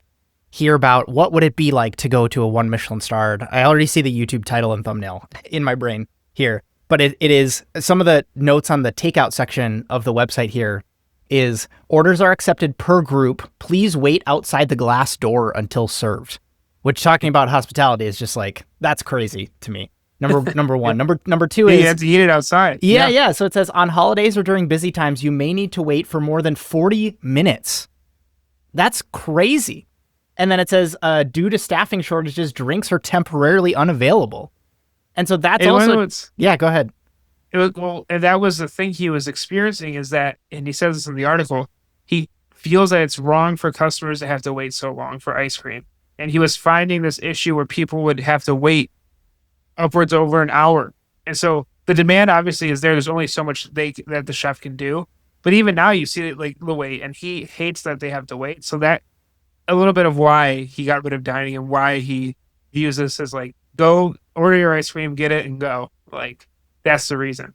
hear about what would it be like to go to a 1 Michelin starred. I already see the YouTube title and thumbnail in my brain here, but it is some of the notes on the takeout section of the website here is orders are accepted per group. Please wait outside the glass door until served, which talking about hospitality is just like, that's crazy to me. Number one. Number two is you have to eat it outside. Yeah. So it says on holidays or during busy times, you may need to wait for more than 40 minutes. That's crazy. And then it says, due to staffing shortages, drinks are temporarily unavailable. And so that's also... Yeah, go ahead. And that was the thing he was experiencing is that, and he says this in the article, he feels that it's wrong for customers to have to wait so long for ice cream. And he was finding this issue where people would have to wait upwards over an hour. And so the demand obviously is there. There's only so much that the chef can do. But even now you see it like the wait, and he hates that they have to wait. So that a little bit of why he got rid of dining and why he views this as like, go order your ice cream, get it and go. Like, that's the reason.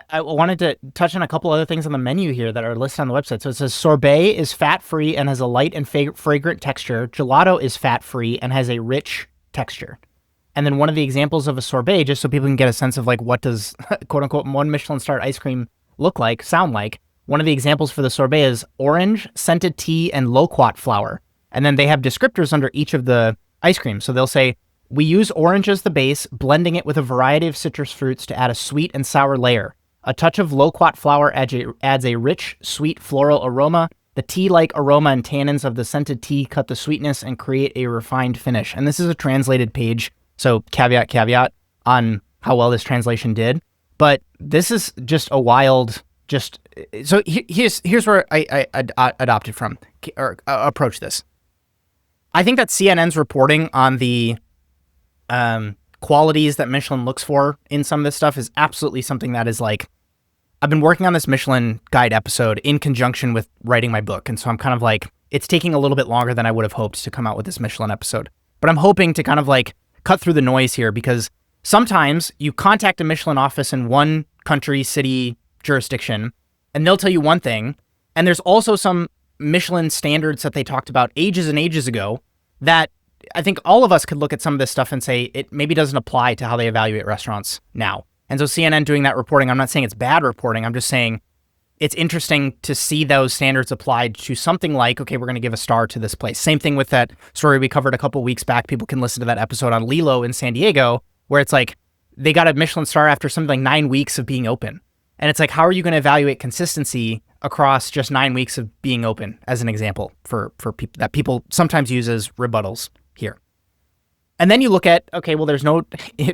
I wanted to touch on a couple other things on the menu here that are listed on the website. So it says sorbet is fat-free and has a light and fragrant texture. Gelato is fat-free and has a rich texture. And then one of the examples of a sorbet, just so people can get a sense of like what does quote-unquote 1 Michelin star ice cream look like, sound like, one of the examples for the sorbet is orange, scented tea, and loquat flour. And then they have descriptors under each of the ice creams. So they'll say, we use orange as the base, blending it with a variety of citrus fruits to add a sweet and sour layer. A touch of loquat flour adds a rich, sweet floral aroma. The tea-like aroma and tannins of the scented tea cut the sweetness and create a refined finish. And this is a translated page, so caveat on how well this translation did. But this is just a wild, so here's where I adopted from, or approach this. I think that CNN's reporting on the qualities that Michelin looks for in some of this stuff is absolutely something that is like, I've been working on this Michelin guide episode in conjunction with writing my book. And so I'm kind of like, it's taking a little bit longer than I would have hoped to come out with this Michelin episode. But I'm hoping to kind of like cut through the noise here, because sometimes you contact a Michelin office in one country, city, jurisdiction, and they'll tell you one thing. And there's also some Michelin standards that they talked about ages and ages ago that I think all of us could look at some of this stuff and say it maybe doesn't apply to how they evaluate restaurants now. And so CNN doing that reporting, I'm not saying it's bad reporting. I'm just saying it's interesting to see those standards applied to something like, okay, we're going to give a star to this place. Same thing with that story we covered a couple weeks back. People can listen to that episode on Lilo in San Diego, where it's like they got a Michelin star after something like 9 weeks of being open. And it's like, how are you going to evaluate consistency across just 9 weeks of being open, as an example for people that people sometimes use as rebuttals here. And then you look at, okay, well, there's no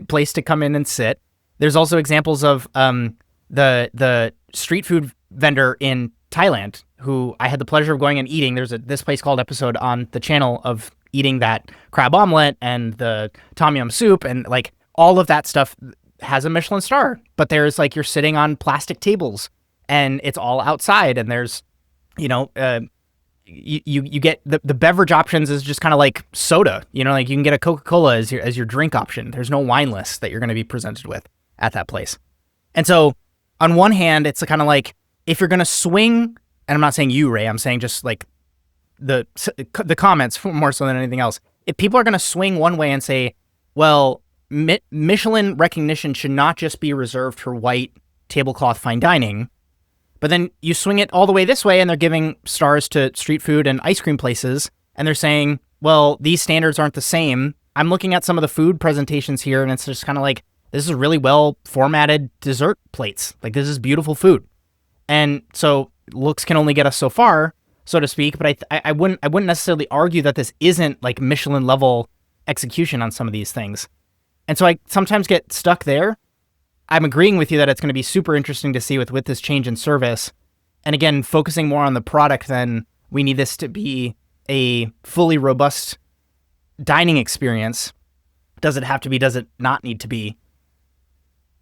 place to come in and sit. There's also examples of the street food vendor in Thailand who I had the pleasure of going and eating. There's this place called episode on the channel of eating that crab omelet and the tom yum soup, and like all of that stuff has a Michelin star. But there's like, you're sitting on plastic tables and it's all outside, and there's, you get the beverage options is just kind of like soda, like you can get a Coca-Cola as your drink option. There's no wine list that you're going to be presented with at that place. And so on one hand, it's kind of like, if you're going to swing, and I'm not saying you, Ray, I'm saying just like the comments more so than anything else. If people are going to swing one way and say, well, Michelin recognition should not just be reserved for white tablecloth fine dining, but then you swing it all the way this way and they're giving stars to street food and ice cream places, and they're saying, well, these standards aren't the same. I'm looking at some of the food presentations here, and it's just kind of like, this is really well formatted dessert plates. Like, this is beautiful food. And so looks can only get us so far, so to speak, but I wouldn't necessarily argue that this isn't like Michelin level execution on some of these things. And so I sometimes get stuck there. I'm agreeing with you that it's going to be super interesting to see with this change in service. And again, focusing more on the product than we need this to be a fully robust dining experience. Does it have to be? Does it not need to be?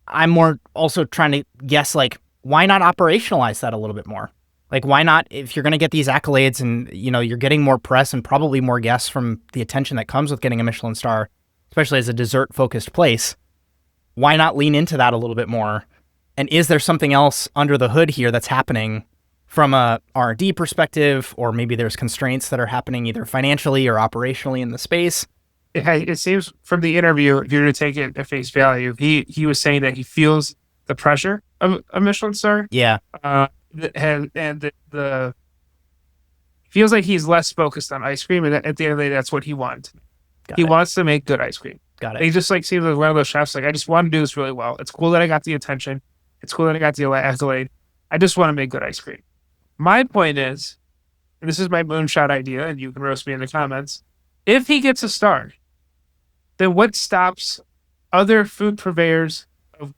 I'm more also trying to guess, like, why not operationalize that a little bit more? Like, why not, if you're going to get these accolades and, you're getting more press and probably more guests from the attention that comes with getting a Michelin star, especially as a dessert-focused place. Why not lean into that a little bit more? And is there something else under the hood here that's happening from a R&D perspective, or maybe there's constraints that are happening either financially or operationally in the space? It seems from the interview, if you're to take it at face value, he was saying that he feels the pressure of a Michelin star. Yeah. The feels like he's less focused on ice cream, and at the end of the day, that's what he wants. He wants to make good ice cream. Got it. He just like seems like one of those chefs. Like, I just want to do this really well. It's cool that I got the attention. It's cool that I got the accolade. I just want to make good ice cream. My point is, and this is my moonshot idea, and you can roast me in the comments. If he gets a star, then what stops other food purveyors of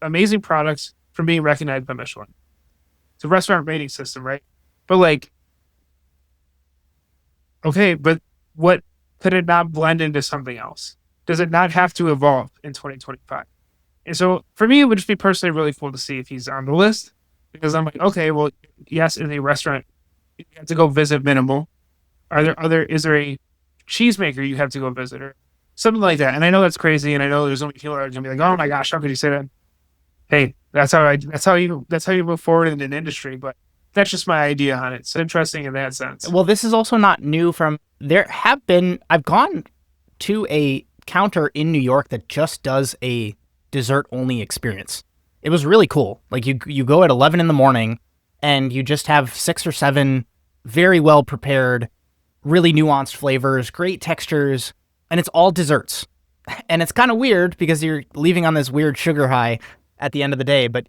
amazing products from being recognized by Michelin? It's a restaurant rating system, right? But like, okay, but what could it not blend into something else? Does it not have to evolve in 2025? And so for me, it would just be personally really cool to see if he's on the list, because I'm like, okay, well, yes, in a restaurant, you have to go visit minimal. Is there a cheesemaker you have to go visit or something like that? And I know that's crazy, and I know there's only people that are gonna be like, oh my gosh, how could you say that? Hey, that's how you move forward in an industry. But that's just my idea on it. It's interesting in that sense. Well, this is also not new I've gone to a counter in New York that just does a dessert only experience. It was really cool. Like you go at 11 in the morning and you just have 6 or 7 very well prepared, really nuanced flavors, great textures, and it's all desserts. And it's kind of weird because you're leaving on this weird sugar high at the end of the day. But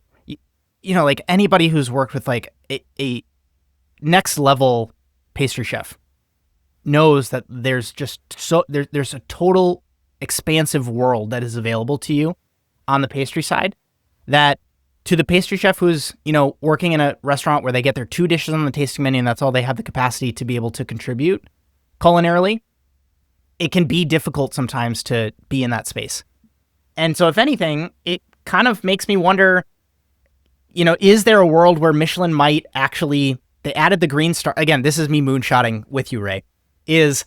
you know, like anybody who's worked with like a next level pastry chef knows that there's just there's a total expansive world that is available to you on the pastry side, that to the pastry chef who's, you know, working in a restaurant where they get their 2 dishes on the tasting menu and that's all they have the capacity to be able to contribute culinarily, it can be difficult sometimes to be in that space. And so if anything, it kind of makes me wonder, you know, is there a world where Michelin might actually, they added the green star, again, this is me moonshotting with you, Ray, there's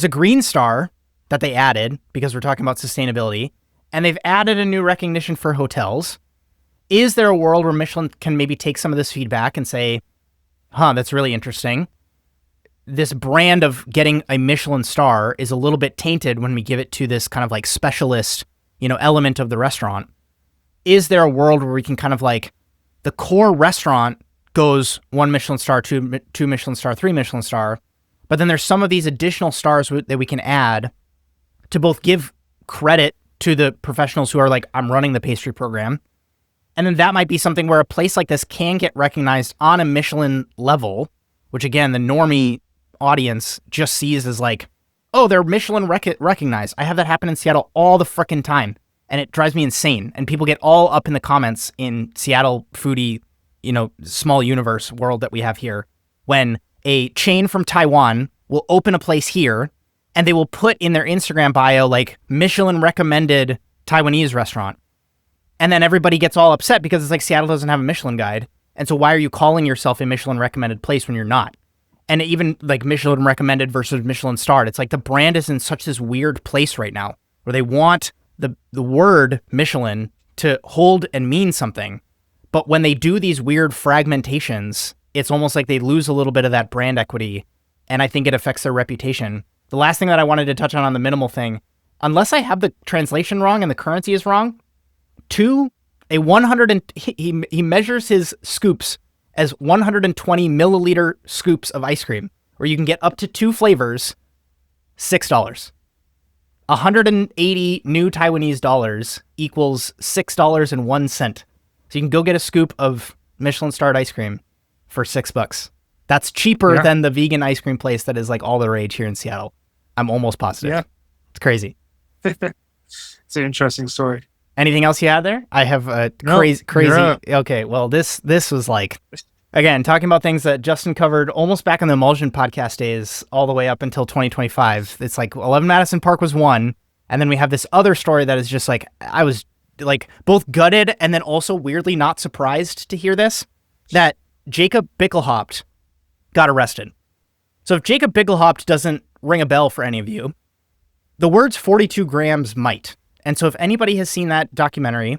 a green star that they added because we're talking about sustainability, and they've added a new recognition for hotels. Is there a world where Michelin can maybe take some of this feedback and say, that's really interesting. This brand of getting a Michelin star is a little bit tainted when we give it to this kind of like specialist, you know, element of the restaurant. Is there a world where we can kind of like, the core restaurant goes 1 Michelin star, 2 Michelin star, 3 Michelin star, but then there's some of these additional stars that we can add to both give credit to the professionals who are like, I'm running the pastry program. And then that might be something where a place like this can get recognized on a Michelin level, which again, the normie audience just sees as like, oh, they're Michelin recognized. I have that happen in Seattle all the frickin' time. And it drives me insane. And people get all up in the comments in Seattle foodie, you know, small universe world that we have here, when a chain from Taiwan will open a place here and they will put in their Instagram bio like Michelin recommended Taiwanese restaurant. And then everybody gets all upset because it's like Seattle doesn't have a Michelin guide. And so why are you calling yourself a Michelin recommended place when you're not? And even like Michelin recommended versus Michelin starred, it's like the brand is in such this weird place right now where they want the word Michelin to hold and mean something. But when they do these weird fragmentations, it's almost like they lose a little bit of that brand equity. And I think it affects their reputation. The last thing that I wanted to touch on the minimal thing, unless I have the translation wrong and the currency is wrong, he measures his scoops as 120 milliliter scoops of ice cream, where you can get up to 2 flavors, $6. 180 new Taiwanese dollars equals $6.01. So you can go get a scoop of Michelin starred ice cream for $6. That's cheaper than the vegan ice cream place that is like all the rage here in Seattle. I'm almost positive. Yeah. It's crazy. It's an interesting story. Anything else you had there? I have a crazy. Okay, well, this was like, again, talking about things that Justin covered almost back in the Emulsion podcast days, all the way up until 2025. It's like 11 Madison Park was one, and then we have this other story that is just like, I was like both gutted and then also weirdly not surprised to hear this, that Jacob Bickelhaupt got arrested. So if Jacob Bickelhaupt doesn't ring a bell for any of you, The words 42 grams might. And so if anybody has seen that documentary,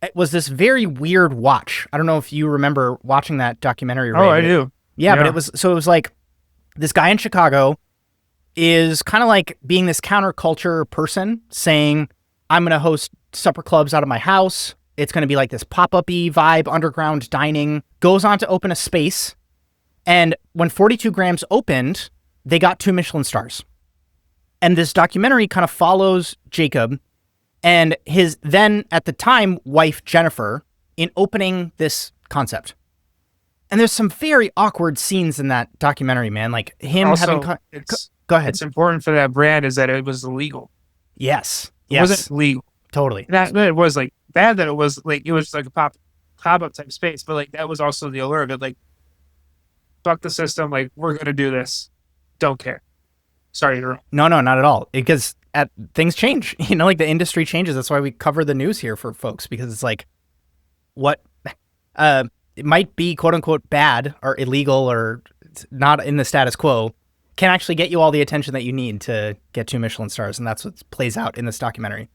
it was this very weird watch. I don't know if you remember watching that documentary, Ray. Oh, I do. Yeah, but it was like this guy in Chicago is kind of like being this counterculture person saying, I'm going to host supper clubs out of my house. It's going to be like this pop-up-y vibe, underground dining. Goes on to open a space. And when 42 grams opened, they got 2 Michelin stars. And this documentary kind of follows Jacob and his then, at the time, wife, Jennifer, in opening this concept. And there's some very awkward scenes in that documentary, man. Like him Also, having... Go ahead. It's important for that brand is that it was illegal. Yes. It wasn't legal. Totally. That it was like bad that it was like a pop-up type space, but like that was also the allure of it. Like, fuck the system. Like, we're gonna do this. Don't care. Sorry to interrupt. No, not at all. Because things change. You know, like the industry changes. That's why we cover the news here for folks, because it's like what it might be quote unquote bad or illegal or not in the status quo can actually get you all the attention that you need to get 2 Michelin stars. And that's what plays out in this documentary.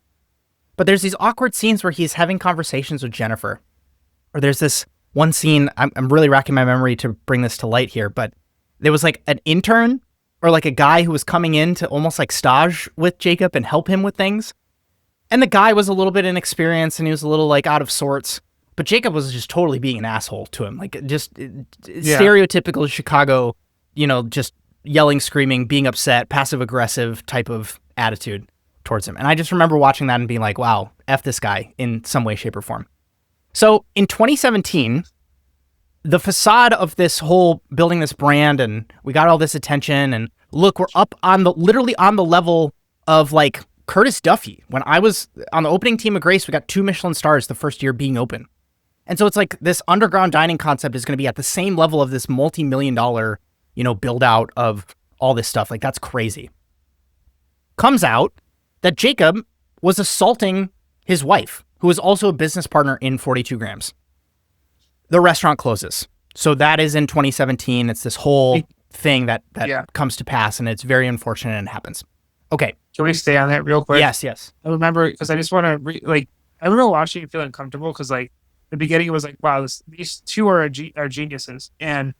But there's these awkward scenes where he's having conversations with Jennifer. Or there's this one scene, I'm really racking my memory to bring this to light here, but there was like an intern or like a guy who was coming in to almost like stage with Jacob and help him with things. And the guy was a little bit inexperienced and he was a little like out of sorts. But Jacob was just totally being an asshole to him. Like just stereotypical Chicago, you know, just yelling, screaming, being upset, passive aggressive type of attitude towards him. And I just remember watching that and being like, wow, F this guy in some way, shape, or form. So in 2017, the facade of this whole building this brand and we got all this attention and look, we're up on literally on the level of like Curtis Duffy. When I was on the opening team of Grace, we got 2 Michelin stars the first year being open. And so it's like this underground dining concept is going to be at the same level of this multi-million-dollar, you know, build out of all this stuff. Like that's crazy. Comes out that Jacob was assaulting his wife, who was also a business partner in 42 grams. The restaurant closes. So that is in 2017. It's this whole thing that comes to pass, and it's very unfortunate and happens. Okay. Can we stay on that real quick? Yes. I remember, because I just want to, I remember watching and feeling comfortable, because, like, the beginning it was like, wow, these two are geniuses. And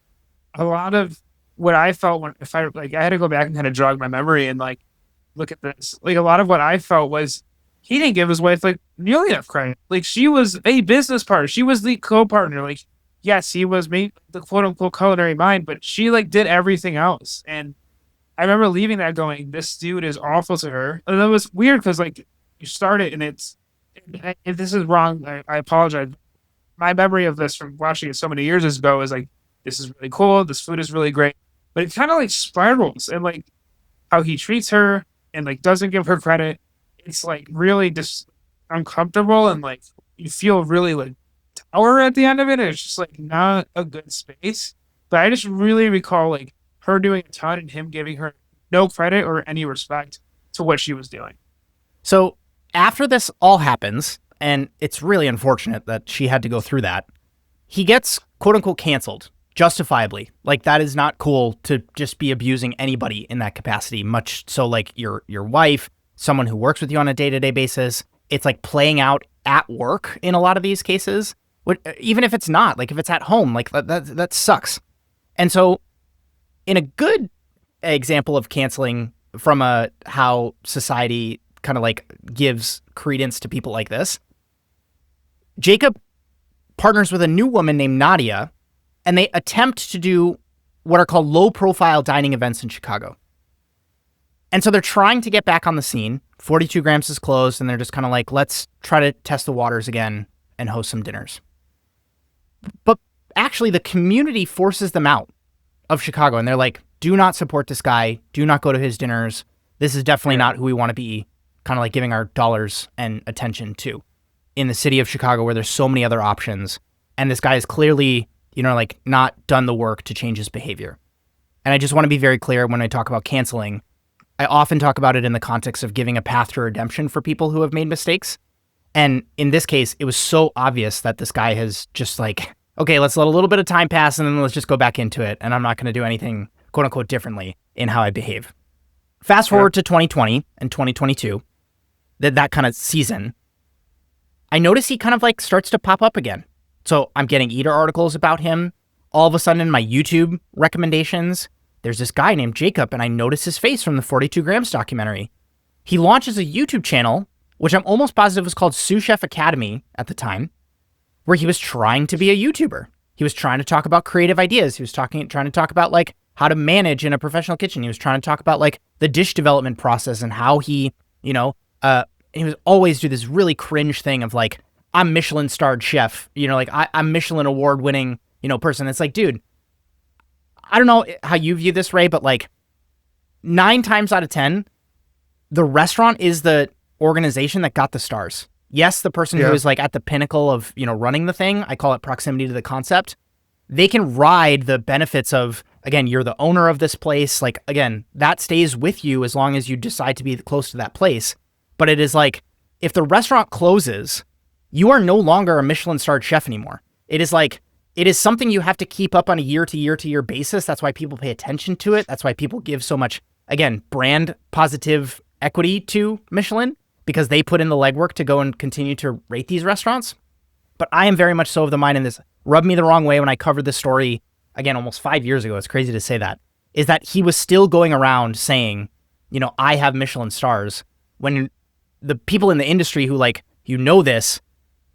a lot of what I felt I had to go back and kind of jog my memory and, like, look at this. Like, a lot of what I felt was he didn't give his wife, like, nearly enough credit. Like, she was a business partner. She was the co-partner. Like, yes, he was the quote-unquote culinary mind, but she, like, did everything else. And I remember leaving that going, this dude is awful to her. And it was weird because, like, you start it and if this is wrong, I apologize. My memory of this from watching it so many years ago is, like, this is really cool. This food is really great. But it kind of, like, spirals. And, like, how he treats her and, like, doesn't give her credit. It's, like, really just uncomfortable and, like, you feel really, like, tower at the end of it. It's just, like, not a good space. But I just really recall, like, her doing a ton and him giving her no credit or any respect to what she was doing. So after this all happens, and it's really unfortunate that she had to go through that, he gets quote-unquote canceled, justifiably. Like, that is not cool to just be abusing anybody in that capacity, much so like your wife, someone who works with you on a day-to-day basis. It's like playing out at work in a lot of these cases, even if it's not, like if it's at home, like that sucks. And so in a good example of canceling from how society kind of like gives credence to people like this, Jacob partners with a new woman named Nadia, and they attempt to do what are called low-profile dining events in Chicago. And so they're trying to get back on the scene. 42 grams is closed, and they're just kind of like, let's try to test the waters again and host some dinners. But actually, the community forces them out of Chicago, and they're like, do not support this guy. Do not go to his dinners. This is definitely not who we want to be kind of like giving our dollars and attention to in the city of Chicago, where there's so many other options. And this guy is clearly, you know, like not done the work to change his behavior. And I just want to be very clear when I talk about canceling. I often talk about it in the context of giving a path to redemption for people who have made mistakes. And in this case, it was so obvious that this guy has just like, okay, let's let a little bit of time pass and then let's just go back into it. And I'm not going to do anything, quote unquote, differently in how I behave. Fast forward to 2020 and 2022, that kind of season, I notice he kind of like starts to pop up again. So I'm getting eater articles about him. All of a sudden in my YouTube recommendations, there's this guy named Jacob, and I notice his face from the 42 Grams documentary. He launches a YouTube channel, which I'm almost positive was called Sous Chef Academy at the time, where he was trying to be a YouTuber. He was trying to talk about creative ideas. He was trying to talk about like how to manage in a professional kitchen. He was trying to talk about like the dish development process and how he, he was always do this really cringe thing of like, I'm Michelin starred chef, like I'm Michelin award winning, person. It's like, dude, I don't know how you view this, Ray, but like 9 times out of 10, the restaurant is the organization that got the stars. Yes, the person who is like at the pinnacle of, running the thing, I call it proximity to the concept. They can ride the benefits of, again, you're the owner of this place. Like, again, that stays with you as long as you decide to be close to that place. But it is like, if the restaurant closes, you are no longer a Michelin-starred chef anymore. It is like, it is something you have to keep up on a year-to-year-to-year basis. That's why people pay attention to it. That's why people give so much, again, brand positive equity to Michelin, because they put in the legwork to go and continue to rate these restaurants. But I am very much so of the mind, and this rubbed me the wrong way when I covered this story, again, almost 5 years ago. It's crazy to say that, is that he was still going around saying, I have Michelin stars, when the people in the industry who like, this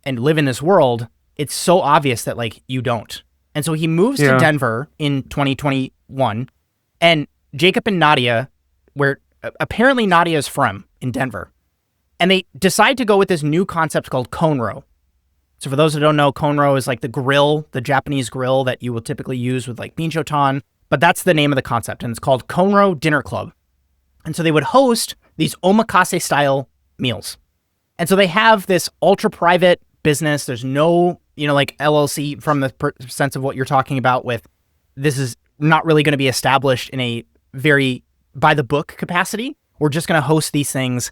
and live in this world, it's so obvious that like you don't. And so he moves to Denver in 2021, and Jacob and Nadia, where apparently Nadia is from, in Denver, and they decide to go with this new concept called Konro. So for those who don't know, Konro is like the grill, the Japanese grill that you will typically use with like binchotan, but that's the name of the concept, and it's called Konro Dinner Club. And so they would host these omakase style meals. And so they have this ultra private business. There's no, like LLC from the sense of what you're talking about with, this is not really going to be established in a very by the book capacity. We're just going to host these things.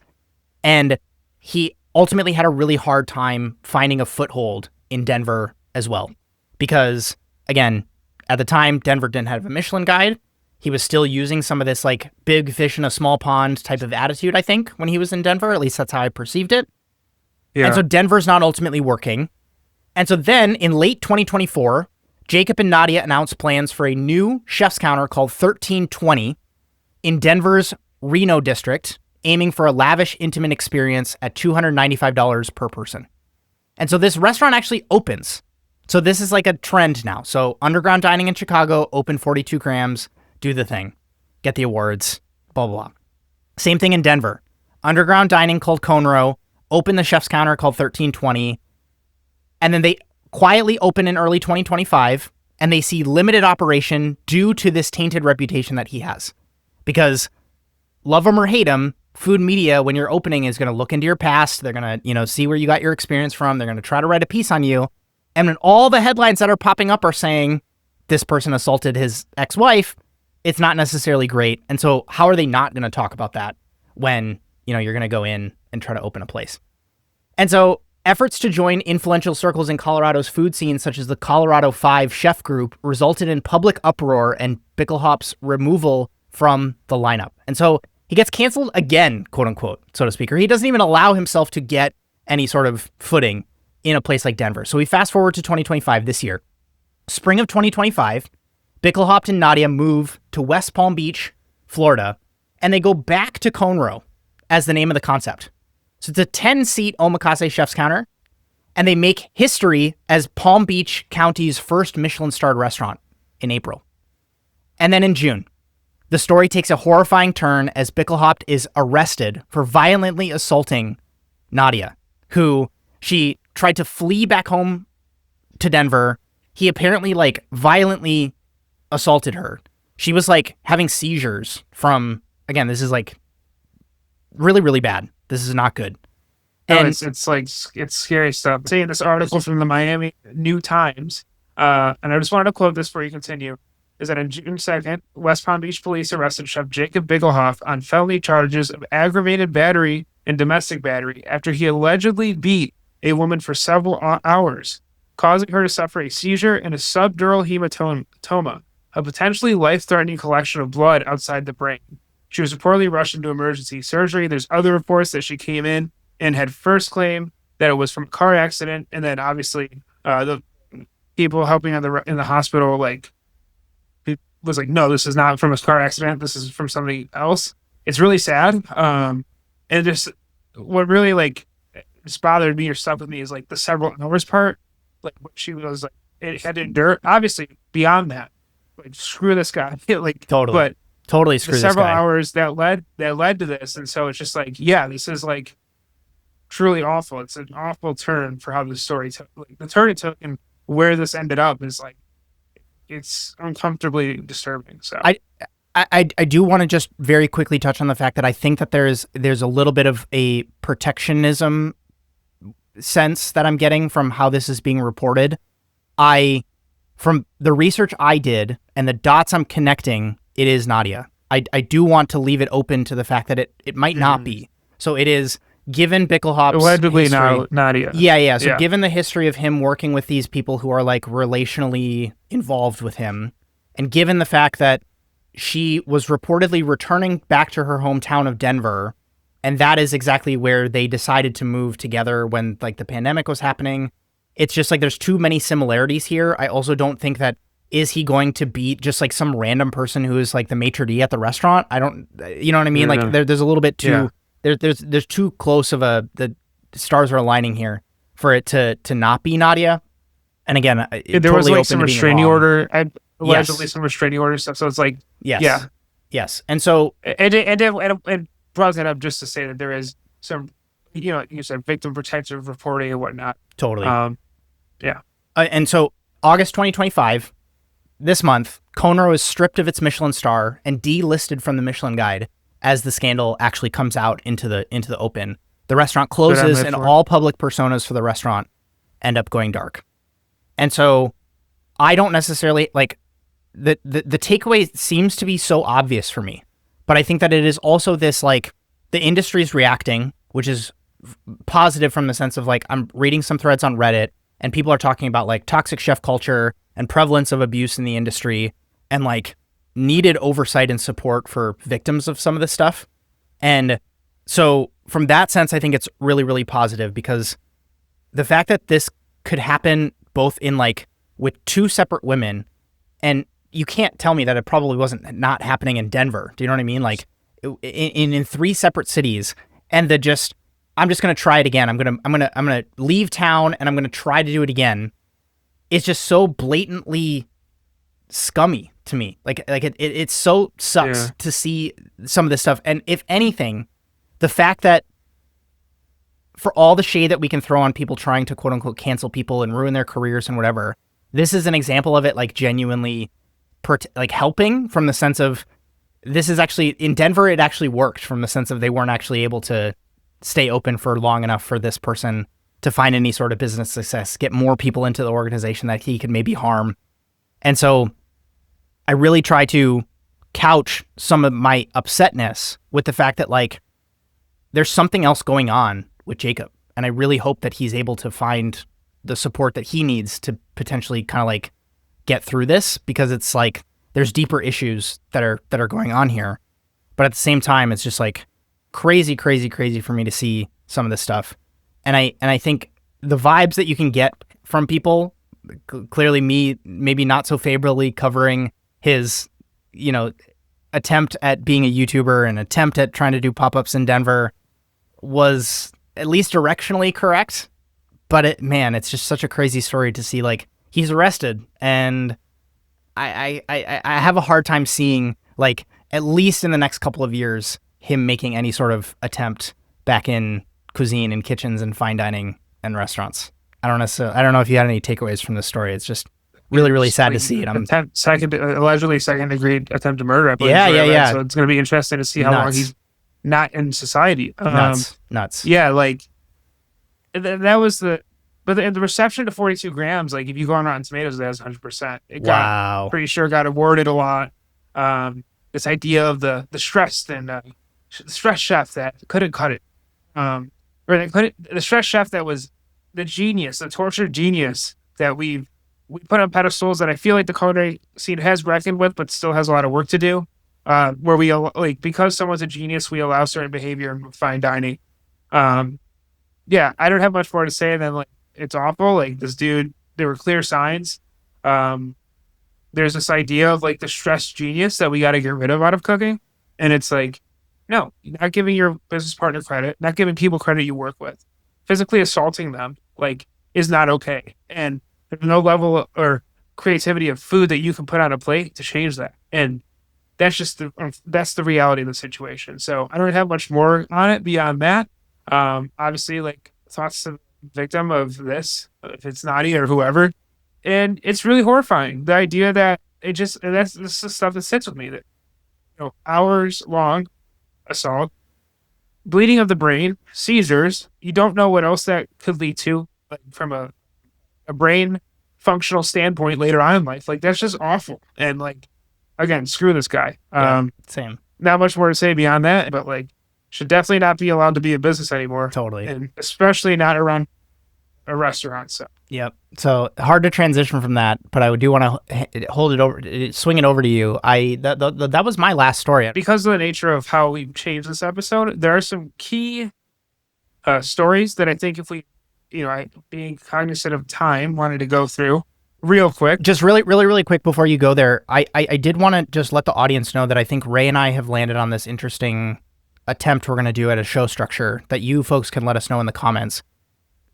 And he ultimately had a really hard time finding a foothold in Denver as well. Because again, at the time, Denver didn't have a Michelin guide. He was still using some of this like big fish in a small pond type of attitude, I think, when he was in Denver. At least that's how I perceived it. Yeah. And so Denver's not ultimately working. And so then in late 2024, Jacob and Nadia announced plans for a new chef's counter called 1320 in Denver's Reno district, aiming for a lavish, intimate experience at $295 per person. And so this restaurant actually opens. So this is like a trend now. So underground dining in Chicago, open 42 grams, do the thing, get the awards, blah, blah, blah. Same thing in Denver. Underground dining called Konro, open the chef's counter called 1320, and then they quietly open in early 2025, and they see limited operation due to this tainted reputation that he has. Because love him or hate him, food media, when you're opening, is going to look into your past. They're going to, see where you got your experience from. They're going to try to write a piece on you. And when all the headlines that are popping up are saying this person assaulted his ex-wife, it's not necessarily great. And so how are they not going to talk about that when, you're going to go in and try to open a place? And so efforts to join influential circles in Colorado's food scene, such as the Colorado 5 chef group, resulted in public uproar and Bickelhop's removal from the lineup. And so he gets canceled again, quote unquote, so to speak, or he doesn't even allow himself to get any sort of footing in a place like Denver. So we fast forward to 2025 this year. Spring of 2025, Bickelhop and Nadia move to West Palm Beach, Florida, and they go back to Konro as the name of the concept. So it's a 10-seat omakase chef's counter, and they make history as Palm Beach County's first Michelin-starred restaurant in April. And then in June, the story takes a horrifying turn as Bickelhop is arrested for violently assaulting Nadia, who she tried to flee back home to Denver. He apparently violently assaulted her. She was having seizures from, again, this is really, really bad. This is not good. And it's scary stuff. Seeing this article from the Miami New Times, and I just wanted to quote this before you continue, is that on June 2nd, West Palm Beach police arrested Chef Jacob Bickelhop on felony charges of aggravated battery and domestic battery after he allegedly beat a woman for several hours, causing her to suffer a seizure and a subdural hematoma, a potentially life-threatening collection of blood outside the brain. She was reportedly rushed into emergency surgery. There's other reports that she came in and had first claimed that it was from a car accident, and then obviously the people helping in the hospital was like, no, this is not from a car accident. This is from somebody else. It's really sad. And just what really just bothered me or stuck with me is like the several hours part. Like what she was like, it had to endure. Obviously, beyond that, like screw this guy. Totally, but totally screw the this several guy. hours that led to this, and so it's just like, yeah, this is like truly awful. It's an awful turn for how the story took. Like the turn it took and where this ended up is like, it's uncomfortably disturbing. So I do want to just very quickly touch on the fact that I think that there's a little bit of a protectionism sense that I'm getting from how this is being reported. From the research I did and the dots I'm connecting, it is Nadia. I do want to leave it open to the fact that it might not be. So it is, given Bickelhaupt's allegedly history, now Nadia. Yeah. So given the history of him working with these people who are like relationally involved with him, and given the fact that she was reportedly returning back to her hometown of Denver, and that is exactly where they decided to move together when like the pandemic was happening. It's just like there's too many similarities here. I also don't think that, is he going to beat just like some random person who is like the maitre d' at the restaurant? I don't, you know what I mean? Like there's a little bit too, there's too close of the stars are aligning here for it to not be Nadia. And again, there totally was like some restraining order, allegedly some restraining order stuff. So it's like, yes. And so, and brought that up just to say that there is some, you said victim protective reporting and whatnot. Totally. Yeah. And so August 2025, this month, Conroe is stripped of its Michelin star and delisted from the Michelin Guide as the scandal actually comes out into the open. The restaurant closes and all public personas for the restaurant end up going dark. And so I don't necessarily like the takeaway seems to be so obvious for me, but I think that it is also this like the industry's reacting, which is positive from the sense of like I'm reading some threads on Reddit and people are talking about like toxic chef culture and prevalence of abuse in the industry and like needed oversight and support for victims of some of this stuff. And so from that sense, I think it's really, really positive because the fact that this could happen both in like with two separate women, and you can't tell me that it probably wasn't not happening in Denver. Do you know what I mean? Like in three separate cities, and I'm just going to try it again. I'm going to leave town and I'm going to try to do it again. It's just so blatantly scummy to me. Like it so sucks to see some of this stuff. And if anything, the fact that for all the shade that we can throw on people trying to quote unquote cancel people and ruin their careers and whatever, this is an example of it like genuinely like helping from the sense of this is actually in Denver. It actually worked from the sense of they weren't actually able to stay open for long enough for this person to find any sort of business success, get more people into the organization that he could maybe harm. And so I really try to couch some of my upsetness with the fact that like there's something else going on with Jacob. And I really hope that he's able to find the support that he needs to potentially kind of like get through this, because it's like there's deeper issues that are going on here. But at the same time, it's just like crazy for me to see some of this stuff. And I think the vibes that you can get from people, clearly me maybe not so favorably covering his, attempt at being a YouTuber and attempt at trying to do pop-ups in Denver, was at least directionally correct. But it's just such a crazy story to see like he's arrested, and I have a hard time seeing like at least in the next couple of years him making any sort of attempt back in cuisine and kitchens and fine dining and restaurants. I don't know if you had any takeaways from this story. It's just really sad to see it. Allegedly second degree attempt to murder. I believe, yeah. So it's going to be interesting to see how long he's not in society. Nuts. Yeah, like that was the reception to 42 grams. Like if you go on Rotten Tomatoes, that's 100%. Wow. Pretty sure got awarded a lot. This idea of the stress and the stress chef that couldn't cut it, or the stress chef that was the genius, the tortured genius that we put on pedestals that I feel like the culinary scene has reckoned with, but still has a lot of work to do. where because someone's a genius, we allow certain behavior in fine dining. Yeah, I don't have much more to say than like it's awful. Like this dude, there were clear signs. Um, there's this idea of like the stress genius that we got to get rid of out of cooking, and it's like, no, you're not giving your business partner credit, not giving people credit you work with, physically assaulting them like is not okay, and there's no level or creativity of food that you can put on a plate to change that, and that's the reality of the situation. So I don't have much more on it beyond that. Obviously, like thoughts to the victim of this, if it's Nadi or whoever, and it's really horrifying. The idea that that's this is the stuff that sits with me. That hours long assault, bleeding of the brain, seizures. You don't know what else that could lead to, like from a brain functional standpoint later on in life. Like that's just awful. And like again, screw this guy. Same. Not much more to say beyond that, but like should definitely not be allowed to be a business anymore. Totally. And especially not around a restaurant. So Yep. So hard to transition from that, but I do want to swing it over to you. That was my last story. because of the nature of how we've changed this episode, there are some key stories that I think if we, being cognizant of time, wanted to go through real quick. Just really quick before you go there, I did want to just let the audience know that I think Ray and I have landed on this interesting attempt we're going to do at a show structure that you folks can let us know in the comments.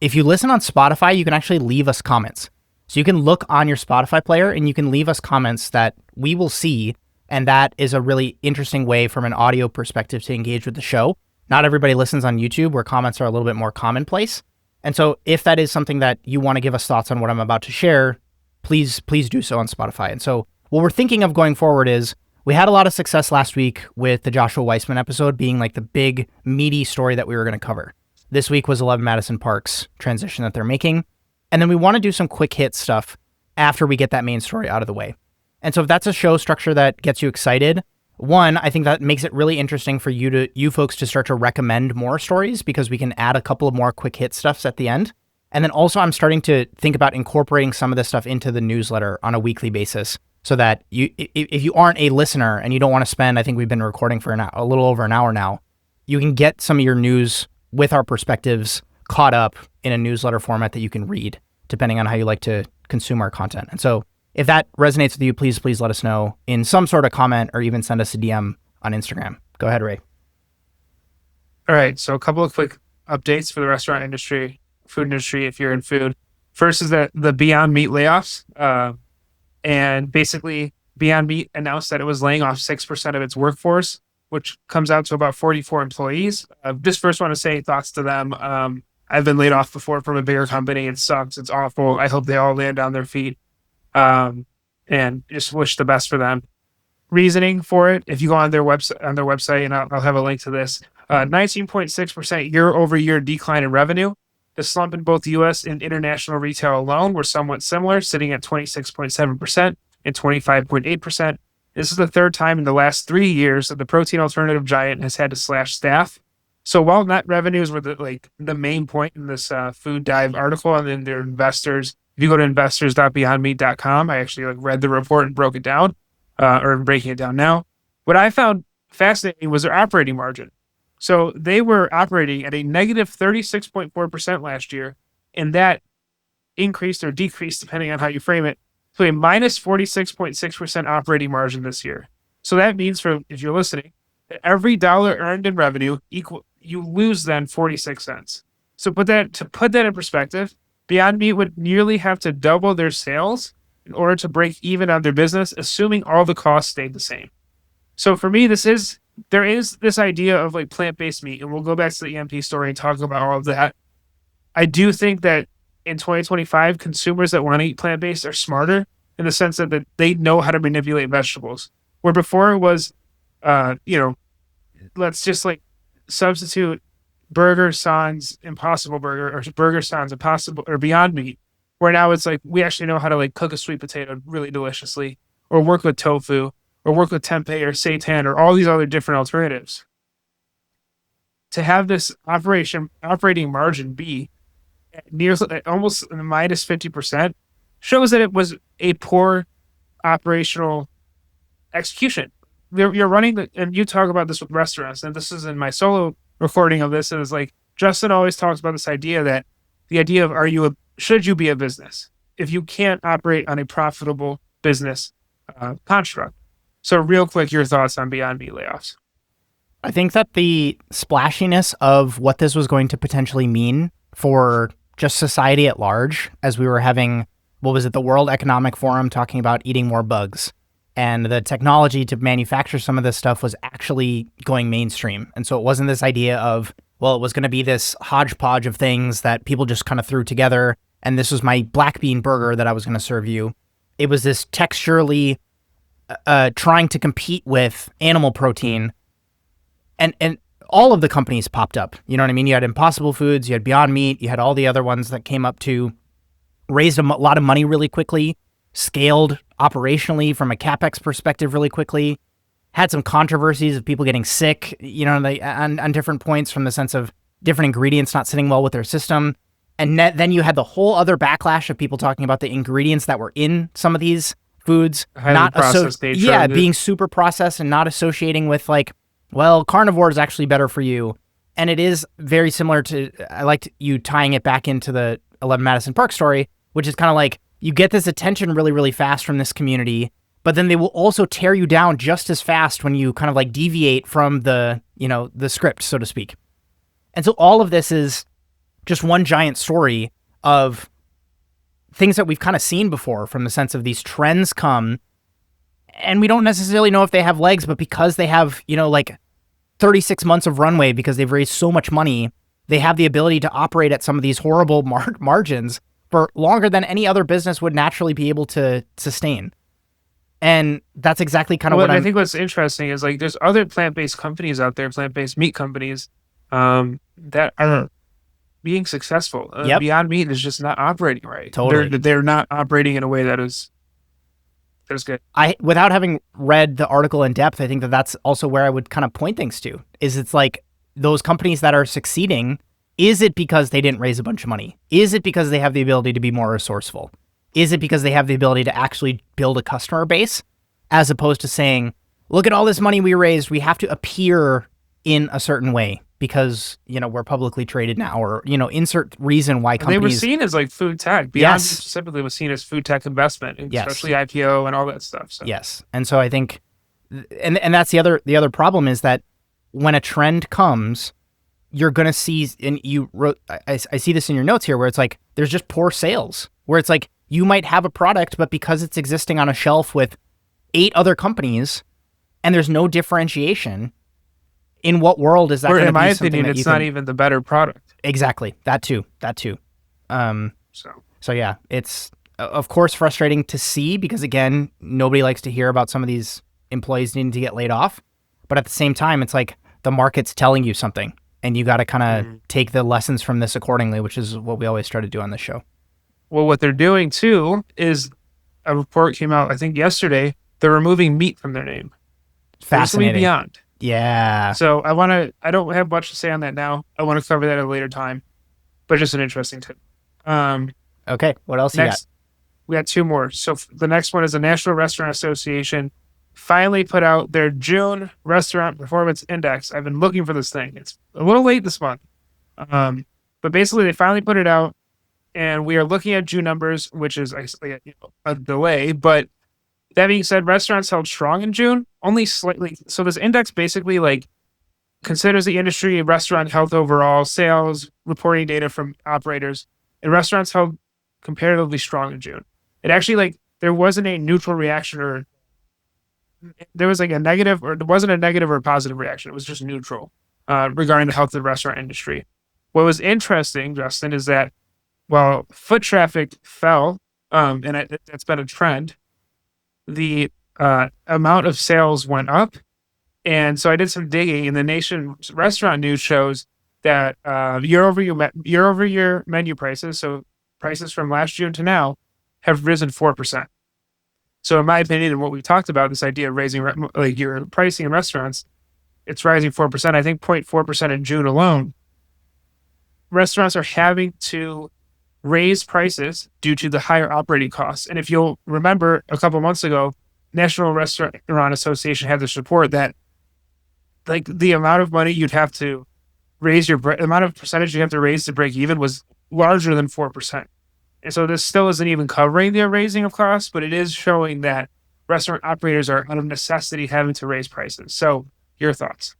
If you listen on Spotify, you can actually leave us comments. So you can look on your Spotify player and you can leave us comments that we will see. And that is a really interesting way from an audio perspective to engage with the show. Not everybody listens on YouTube where comments are a little bit more commonplace. And so if that is something that you want to give us thoughts on what I'm about to share, please do so on Spotify. And so what we're thinking of going forward is we had a lot of success last week with the Joshua Weissman episode being like the big meaty story that we were going to cover. This week was 11 Madison Park's transition that they're making. And then we want to do some quick hit stuff after we get that main story out of the way. And so if that's a show structure that gets you excited, one, I think that makes it really interesting for you folks to start to recommend more stories because we can add a couple of more quick hit stuffs at the end. And then also I'm starting to think about incorporating some of this stuff into the newsletter on a weekly basis so that if you aren't a listener and you don't want to spend, I think we've been recording for a little over an hour now, you can get some of your news with our perspectives caught up in a newsletter format that you can read, depending on how you like to consume our content. And so if that resonates with you, please let us know in some sort of comment or even send us a DM on Instagram. Go ahead, Ray. All right. So a couple of quick updates for the restaurant industry, food industry, if you're in food. First is that the Beyond Meat layoffs. And basically Beyond Meat announced that it was laying off 6% of its workforce, which comes out to about 44 employees. Just first want to say thoughts to them. I've been laid off before from a bigger company. It sucks. It's awful. I hope they all land on their feet. And just wish the best for them. Reasoning for it, if you go on their website, and I'll have a link to this, 19.6% year-over-year decline in revenue. The slump in both U.S. and international retail alone were somewhat similar, sitting at 26.7% and 25.8%. This is the third time in the last 3 years that the protein alternative giant has had to slash staff. So while net revenues were the main point in this Food Dive article, and then their investors, if you go to investors.beyondmeat.com, I actually read the report and broke it down, or I'm breaking it down now. What I found fascinating was their operating margin. So they were operating at a negative 36.4% last year, and that increased or decreased, depending on how you frame it, to a minus 46.6% operating margin this year. So that means, if you're listening, that every dollar earned in revenue you lose then 46 cents. So put that in perspective, Beyond Meat would nearly have to double their sales in order to break even on their business, assuming all the costs stayed the same. So for me, there is this idea of plant-based meat, and we'll go back to the EMP story and talk about all of that. I do think that in 2025, consumers that want to eat plant-based are smarter in the sense that they know how to manipulate vegetables. Where before it was, let's just substitute Burger Sans Impossible Burger or Burger Sans Impossible or Beyond Meat. Where now it's we actually know how to cook a sweet potato really deliciously, or work with tofu, or work with tempeh or seitan, or all these other different alternatives. To have this operating margin be at almost minus 50% shows that it was a poor operational execution. you're running and you talk about this with restaurants, and this is in my solo recording of this, and it's like Justin always talks about this idea that the idea of should you be a business if you can't operate on a profitable business construct. So real quick, your thoughts on Beyond Meat layoffs. I think that the splashiness of what this was going to potentially mean for just society at large, as we were having, what was it, the World Economic Forum talking about eating more bugs, and the technology to manufacture some of this stuff was actually going mainstream. And so it wasn't this idea of, well, it was going to be this hodgepodge of things that people just kind of threw together, and this was my black bean burger that I was going to serve you. It was this texturally trying to compete with animal protein, and all of the companies popped up. You know what I mean? You had Impossible Foods, you had Beyond Meat, you had all the other ones that came up to, raised a lot of money really quickly, scaled operationally from a CapEx perspective really quickly, had some controversies of people getting sick, you know, on different points from the sense of different ingredients not sitting well with their system. And then you had the whole other backlash of people talking about the ingredients that were in some of these foods, Highly processed nature. being super processed and not associating with like, well, carnivore is actually better for you. And it is very similar to, I liked you tying it back into the 11 Madison Park story, which is kind of like, you get this attention really, really fast from this community, but then they will also tear you down just as fast when you kind of like deviate from the, you know, the script, so to speak. And so all of this is just one giant story of things that we've kind of seen before, from the sense of these trends come, and we don't necessarily know if they have legs, but because they have, you know, like 36 months of runway because they've raised so much money, they have the ability to operate at some of these horrible margins for longer than any other business would naturally be able to sustain. And that's exactly kind of what I think what's interesting is like there's other plant-based companies out there, plant-based meat companies, that are being successful. Yep. Beyond Meat is just not operating right. Totally. They're not operating in a way that is good. Without having read the article in depth, I think that that's also where I would kind of point things to, is it's like those companies that are succeeding, is it because they didn't raise a bunch of money? Is it because they have the ability to be more resourceful? Is it because they have the ability to actually build a customer base, as opposed to saying, look at all this money we raised, we have to appear in a certain way because, you know, we're publicly traded now, or, you know, insert reason why companies... They were seen as like food tech. Beyond Meat specifically was seen as food tech investment, especially IPO and all that stuff. So. Yes. And so I think, and that's the other problem, is that when a trend comes, you're going to see, and you wrote, I see this in your notes here, where it's like, there's just poor sales, where it's like, you might have a product, but because it's existing on a shelf with 8 other companies and there's no differentiation, in what world is that going to be? In my opinion, it's not even the better product. Exactly. That too. So yeah, it's of course frustrating to see, because again, nobody likes to hear about some of these employees needing to get laid off. But at the same time, it's like the market's telling you something, and you got to kind of take the lessons from this accordingly, which is what we always try to do on this show. Well, what they're doing too is, a report came out, I think yesterday, they're removing meat from their name. Fascinating. Beyond. Yeah. So I don't have much to say on that now. I want to cover that at a later time, but just an interesting tip. Okay. What else you got? We got 2 more. So the next one is the National Restaurant Association finally put out their June Restaurant Performance Index. I've been looking for this thing. It's a little late this month. But basically they finally put it out, and we are looking at June numbers, which is a delay, but that being said, restaurants held strong in June, only slightly. So this index basically like considers the industry, restaurant health overall, sales, reporting data from operators, and restaurants held comparatively strong in June. It actually there wasn't a neutral reaction, or there was like a negative, or there wasn't a negative or a positive reaction. It was just neutral regarding the health of the restaurant industry. What was interesting, Justin, is that while foot traffic fell, and that's been a trend, the amount of sales went up. And so I did some digging, and the Nation's restaurant news shows that year-over-year menu prices, so prices from last June to now, have risen 4%. So in my opinion, and what we've talked about, this idea of raising your pricing in restaurants, it's rising 4%. I think 0.4% in June alone. Restaurants are having to raise prices due to the higher operating costs. And if you'll remember, a couple months ago, National Restaurant Association had this report that like the amount of money you'd have to raise the amount of percentage you have to raise to break even was larger than 4%. And so this still isn't even covering the raising of costs, but it is showing that restaurant operators are out of necessity having to raise prices. So your thoughts?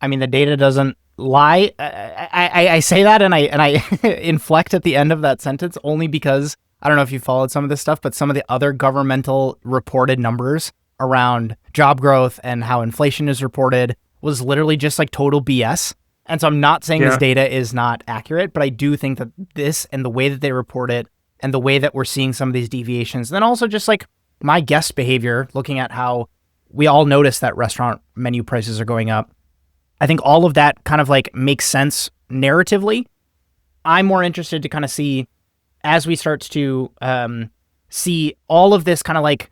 I mean, the data doesn't lie. I say that and I inflect at the end of that sentence only because I don't know if you followed some of this stuff, but some of the other governmental reported numbers around job growth and how inflation is reported was literally just like total BS. And so I'm not saying this data is not accurate, but I do think that this and the way that they report it and the way that we're seeing some of these deviations, and then also just like my guest behavior, looking at how we all notice that restaurant menu prices are going up. I think all of that kind of like makes sense narratively. I'm more interested to kind of see as we start to see all of this kind of like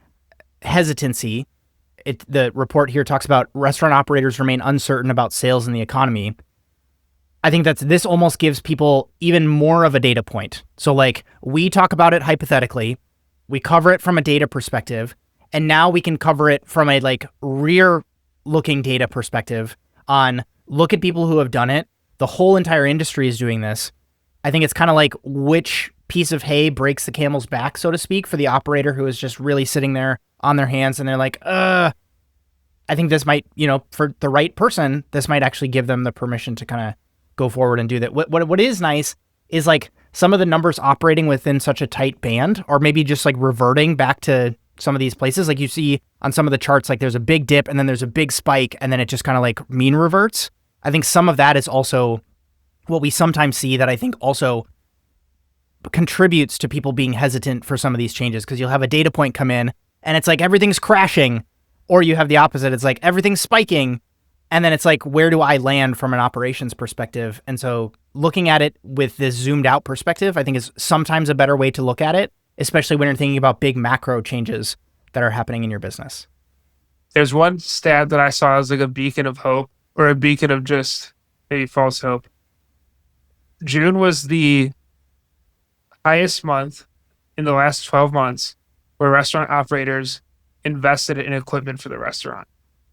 hesitancy. The report here talks about restaurant operators remain uncertain about sales in the economy. I think that this almost gives people even more of a data point. So like we talk about it hypothetically, we cover it from a data perspective, and now we can cover it from a like rear looking data perspective on look at people who have done it. The whole entire industry is doing this. I think it's kind of like which piece of hay breaks the camel's back, so to speak, for the operator who is just really sitting there on their hands and they're like, I think this might, for the right person, this might actually give them the permission to kind of go forward and do that. What is nice is like some of the numbers operating within such a tight band, or maybe just like reverting back to some of these places. Like you see on some of the charts, like there's a big dip and then there's a big spike and then it just kind of like mean reverts. I think some of that is also what we sometimes see that I think also contributes to people being hesitant for some of these changes, because you'll have a data point come in and it's like everything's crashing, or you have the opposite. It's like everything's spiking. And then it's like, where do I land from an operations perspective? And so looking at it with this zoomed out perspective, I think is sometimes a better way to look at it, especially when you're thinking about big macro changes that are happening in your business. There's one stat that I saw as like a beacon of hope, or a beacon of just maybe false hope. June was the highest month in the last 12 months where restaurant operators invested in equipment for the restaurant.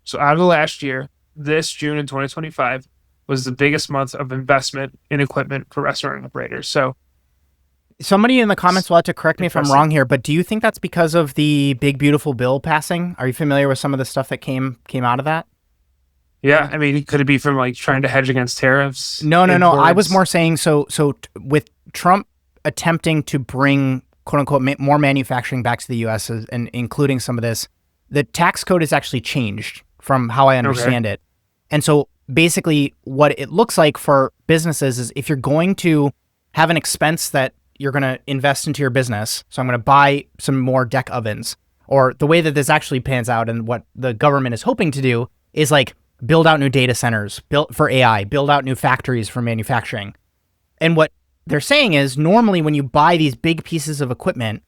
So out of the last year, this June in 2025 was the biggest month of investment in equipment for restaurant operators. So somebody in the comments will have to correct me if I'm wrong here, but do you think that's because of the big, beautiful bill passing? Are you familiar with some of the stuff that came out of that? Yeah. I mean, could it be from like trying to hedge against tariffs? No. I was more saying, so with Trump attempting to bring quote unquote more manufacturing back to the US and including some of this, the tax code has actually changed from how I understand it. And so basically what it looks like for businesses is if you're going to have an expense that you're going to invest into your business, so I'm going to buy some more deck ovens, or the way that this actually pans out and what the government is hoping to do is like build out new data centers, build for AI, build out new factories for manufacturing. And what they're saying is normally when you buy these big pieces of equipment,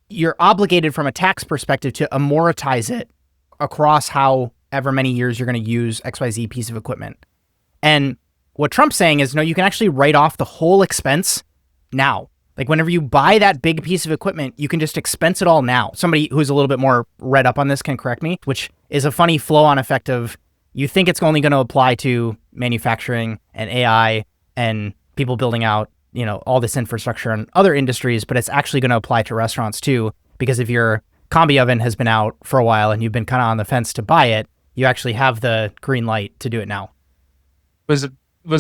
you're obligated from a tax perspective to amortize it across however many years you're going to use XYZ piece of equipment. And what Trump's saying is, no, you can actually write off the whole expense now. Like whenever you buy that big piece of equipment, you can just expense it all now. Somebody who's a little bit more read up on this can correct me, which is a funny flow-on effect of you think it's only going to apply to manufacturing and AI and people building out, all this infrastructure and other industries, but it's actually going to apply to restaurants too, because if your combi oven has been out for a while and you've been kind of on the fence to buy it, you actually have the green light to do it now. Was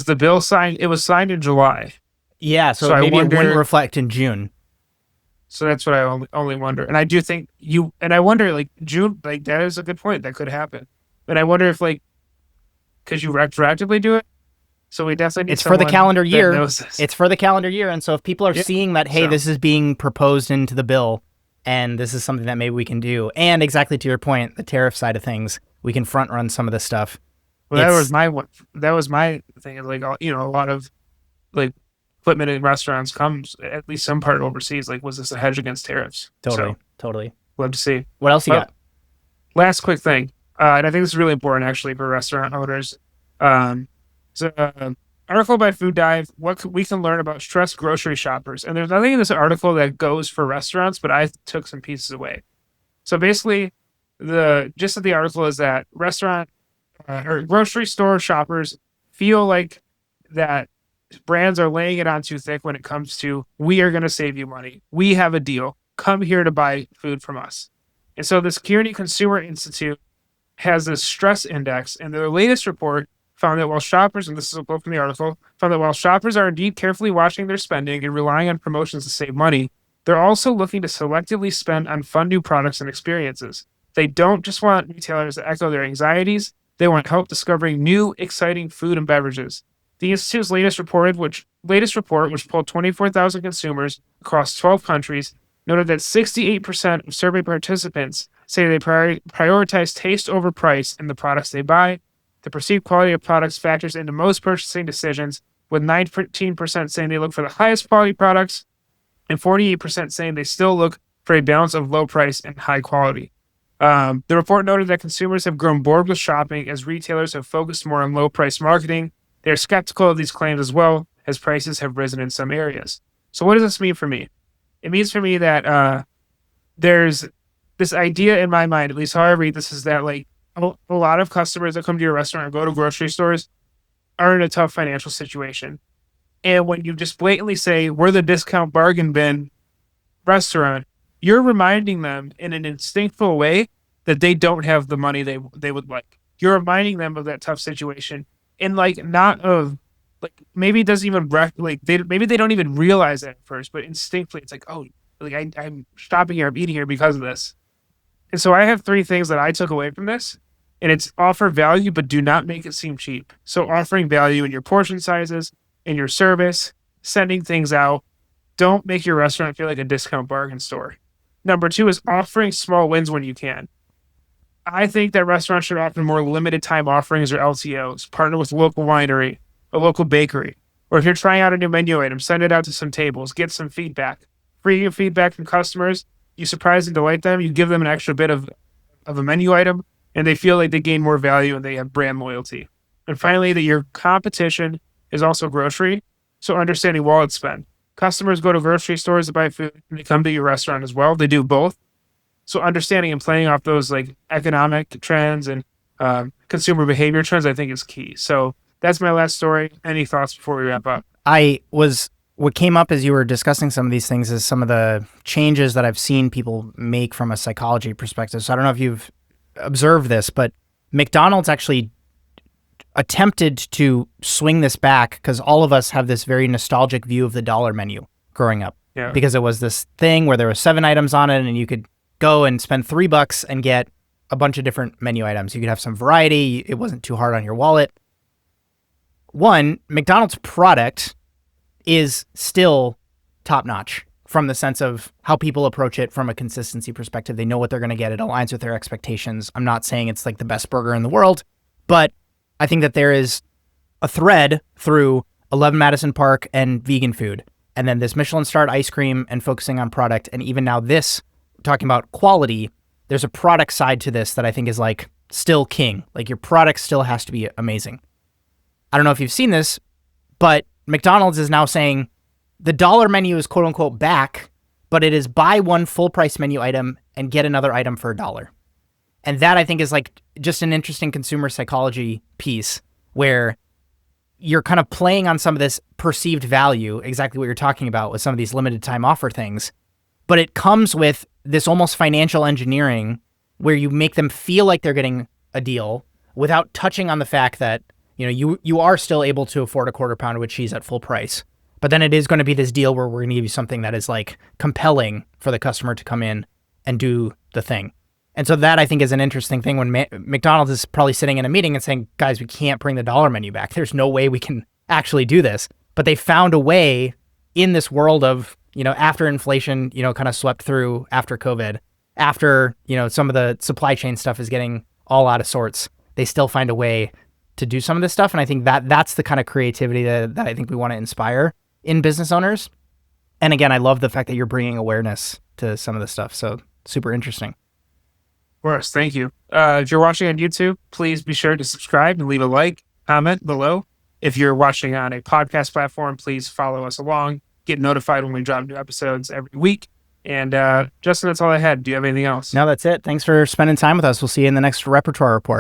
the bill signed? It was signed in July. Yeah, so maybe it wouldn't reflect in June. So that's what I only wonder. And I do think I wonder like June, like that is a good point. That could happen. But I wonder if like, could you retroactively do it? So we definitely need it's for the calendar year. It's for the calendar year. And so if people are seeing that, hey, this is being proposed into the bill and this is something that maybe we can do. And exactly to your point, the tariff side of things, we can front run some of this stuff. Well, that was my thing. Like, a lot of like equipment in restaurants comes at least some part overseas. Like, was this a hedge against tariffs? Totally. Love to see. What else you got? Last quick thing. And I think this is really important actually for restaurant owners. So article by Food Dive, what we can learn about stressed grocery shoppers. And there's nothing in this article that goes for restaurants, but I took some pieces away. So basically, the gist of the article is that restaurant or grocery store shoppers feel like that brands are laying it on too thick when it comes to, we are going to save you money. We have a deal. Come here to buy food from us. And so the Security Consumer Institute has this stress index, and their latest report found that while shoppers, and this is a quote from the article, found that while shoppers are indeed carefully watching their spending and relying on promotions to save money, they're also looking to selectively spend on fun new products and experiences. They don't just want retailers to echo their anxieties, they want help discovering new, exciting food and beverages. The Institute's latest report, which polled 24,000 consumers across 12 countries, noted that 68% of survey participants say they prioritize taste over price in the products they buy. The perceived quality of products factors into most purchasing decisions, with 19% saying they look for the highest quality products and 48% saying they still look for a balance of low price and high quality. The report noted that consumers have grown bored with shopping as retailers have focused more on low price marketing. They're skeptical of these claims as well, as prices have risen in some areas. So what does this mean for me? It means for me that there's this idea in my mind, at least how I read this, is that like a lot of customers that come to your restaurant or go to grocery stores are in a tough financial situation. And when you just blatantly say, we're the discount bargain bin restaurant, you're reminding them in an instinctful way that they don't have the money they would like. You're reminding them of that tough situation. And like, not of like, maybe it doesn't even maybe they don't even realize that at first, but instinctively it's like, oh, like I'm shopping here, I'm eating here because of this. And so I have 3 things that I took away from this, and it's offer value, but do not make it seem cheap. So offering value in your portion sizes, in your service, sending things out. Don't make your restaurant feel like a discount bargain store. Number 2 is offering small wins when you can. I think that restaurants should offer more limited time offerings or LTOs, partner with a local winery, a local bakery, or if you're trying out a new menu item, send it out to some tables, get some feedback. Free feedback from customers, you surprise and delight them, you give them an extra bit of a menu item, and they feel like they gain more value and they have brand loyalty. And finally, that your competition is also grocery, so understanding wallet spend. Customers go to grocery stores to buy food, and they come to your restaurant as well. They do both. So understanding and playing off those like economic trends and consumer behavior trends, I think is key. So that's my last story. Any thoughts before we wrap up? What came up as you were discussing some of these things is some of the changes that I've seen people make from a psychology perspective. So I don't know if you've observed this, but McDonald's actually attempted to swing this back because all of us have this very nostalgic view of the dollar menu growing up. Yeah. Because it was this thing where there were 7 items on it and you could go and spend $3 and get a bunch of different menu items. You could have some variety. It wasn't too hard on your wallet. One, McDonald's product is still top-notch from the sense of how people approach it from a consistency perspective. They know what they're going to get. It aligns with their expectations. I'm not saying it's like the best burger in the world, but I think that there is a thread through 11 Madison Park and vegan food, and then this Michelin-starred ice cream and focusing on product, and even now this, talking about quality, there's a product side to this that I think is like still king. Like your product still has to be amazing. I don't know if you've seen this, but McDonald's is now saying the dollar menu is quote unquote back, but it is buy one full price menu item and get another item for $1. And that I think is like just an interesting consumer psychology piece where you're kind of playing on some of this perceived value, exactly what you're talking about with some of these limited time offer things. But it comes with this almost financial engineering where you make them feel like they're getting a deal without touching on the fact that, you know, you are still able to afford a quarter pound of cheese at full price. But then it is going to be this deal where we're going to give you something that is like compelling for the customer to come in and do the thing. And so that I think is an interesting thing when McDonald's is probably sitting in a meeting and saying, guys, we can't bring the dollar menu back. There's no way we can actually do this. But they found a way in this world of, you know, after inflation, you know, kind of swept through after COVID, after, you know, some of the supply chain stuff is getting all out of sorts, they still find a way to do some of this stuff. And I think that that's the kind of creativity that I think we want to inspire in business owners. And again, I love the fact that you're bringing awareness to some of this stuff. So super interesting. Of course. Thank you. If you're watching on YouTube, please be sure to subscribe and leave a like, comment below. If you're watching on a podcast platform, please follow us along. Get notified when we drop new episodes every week. And Justin, that's all I had. Do you have anything else? No, that's it. Thanks for spending time with us. We'll see you in the next repertoire report.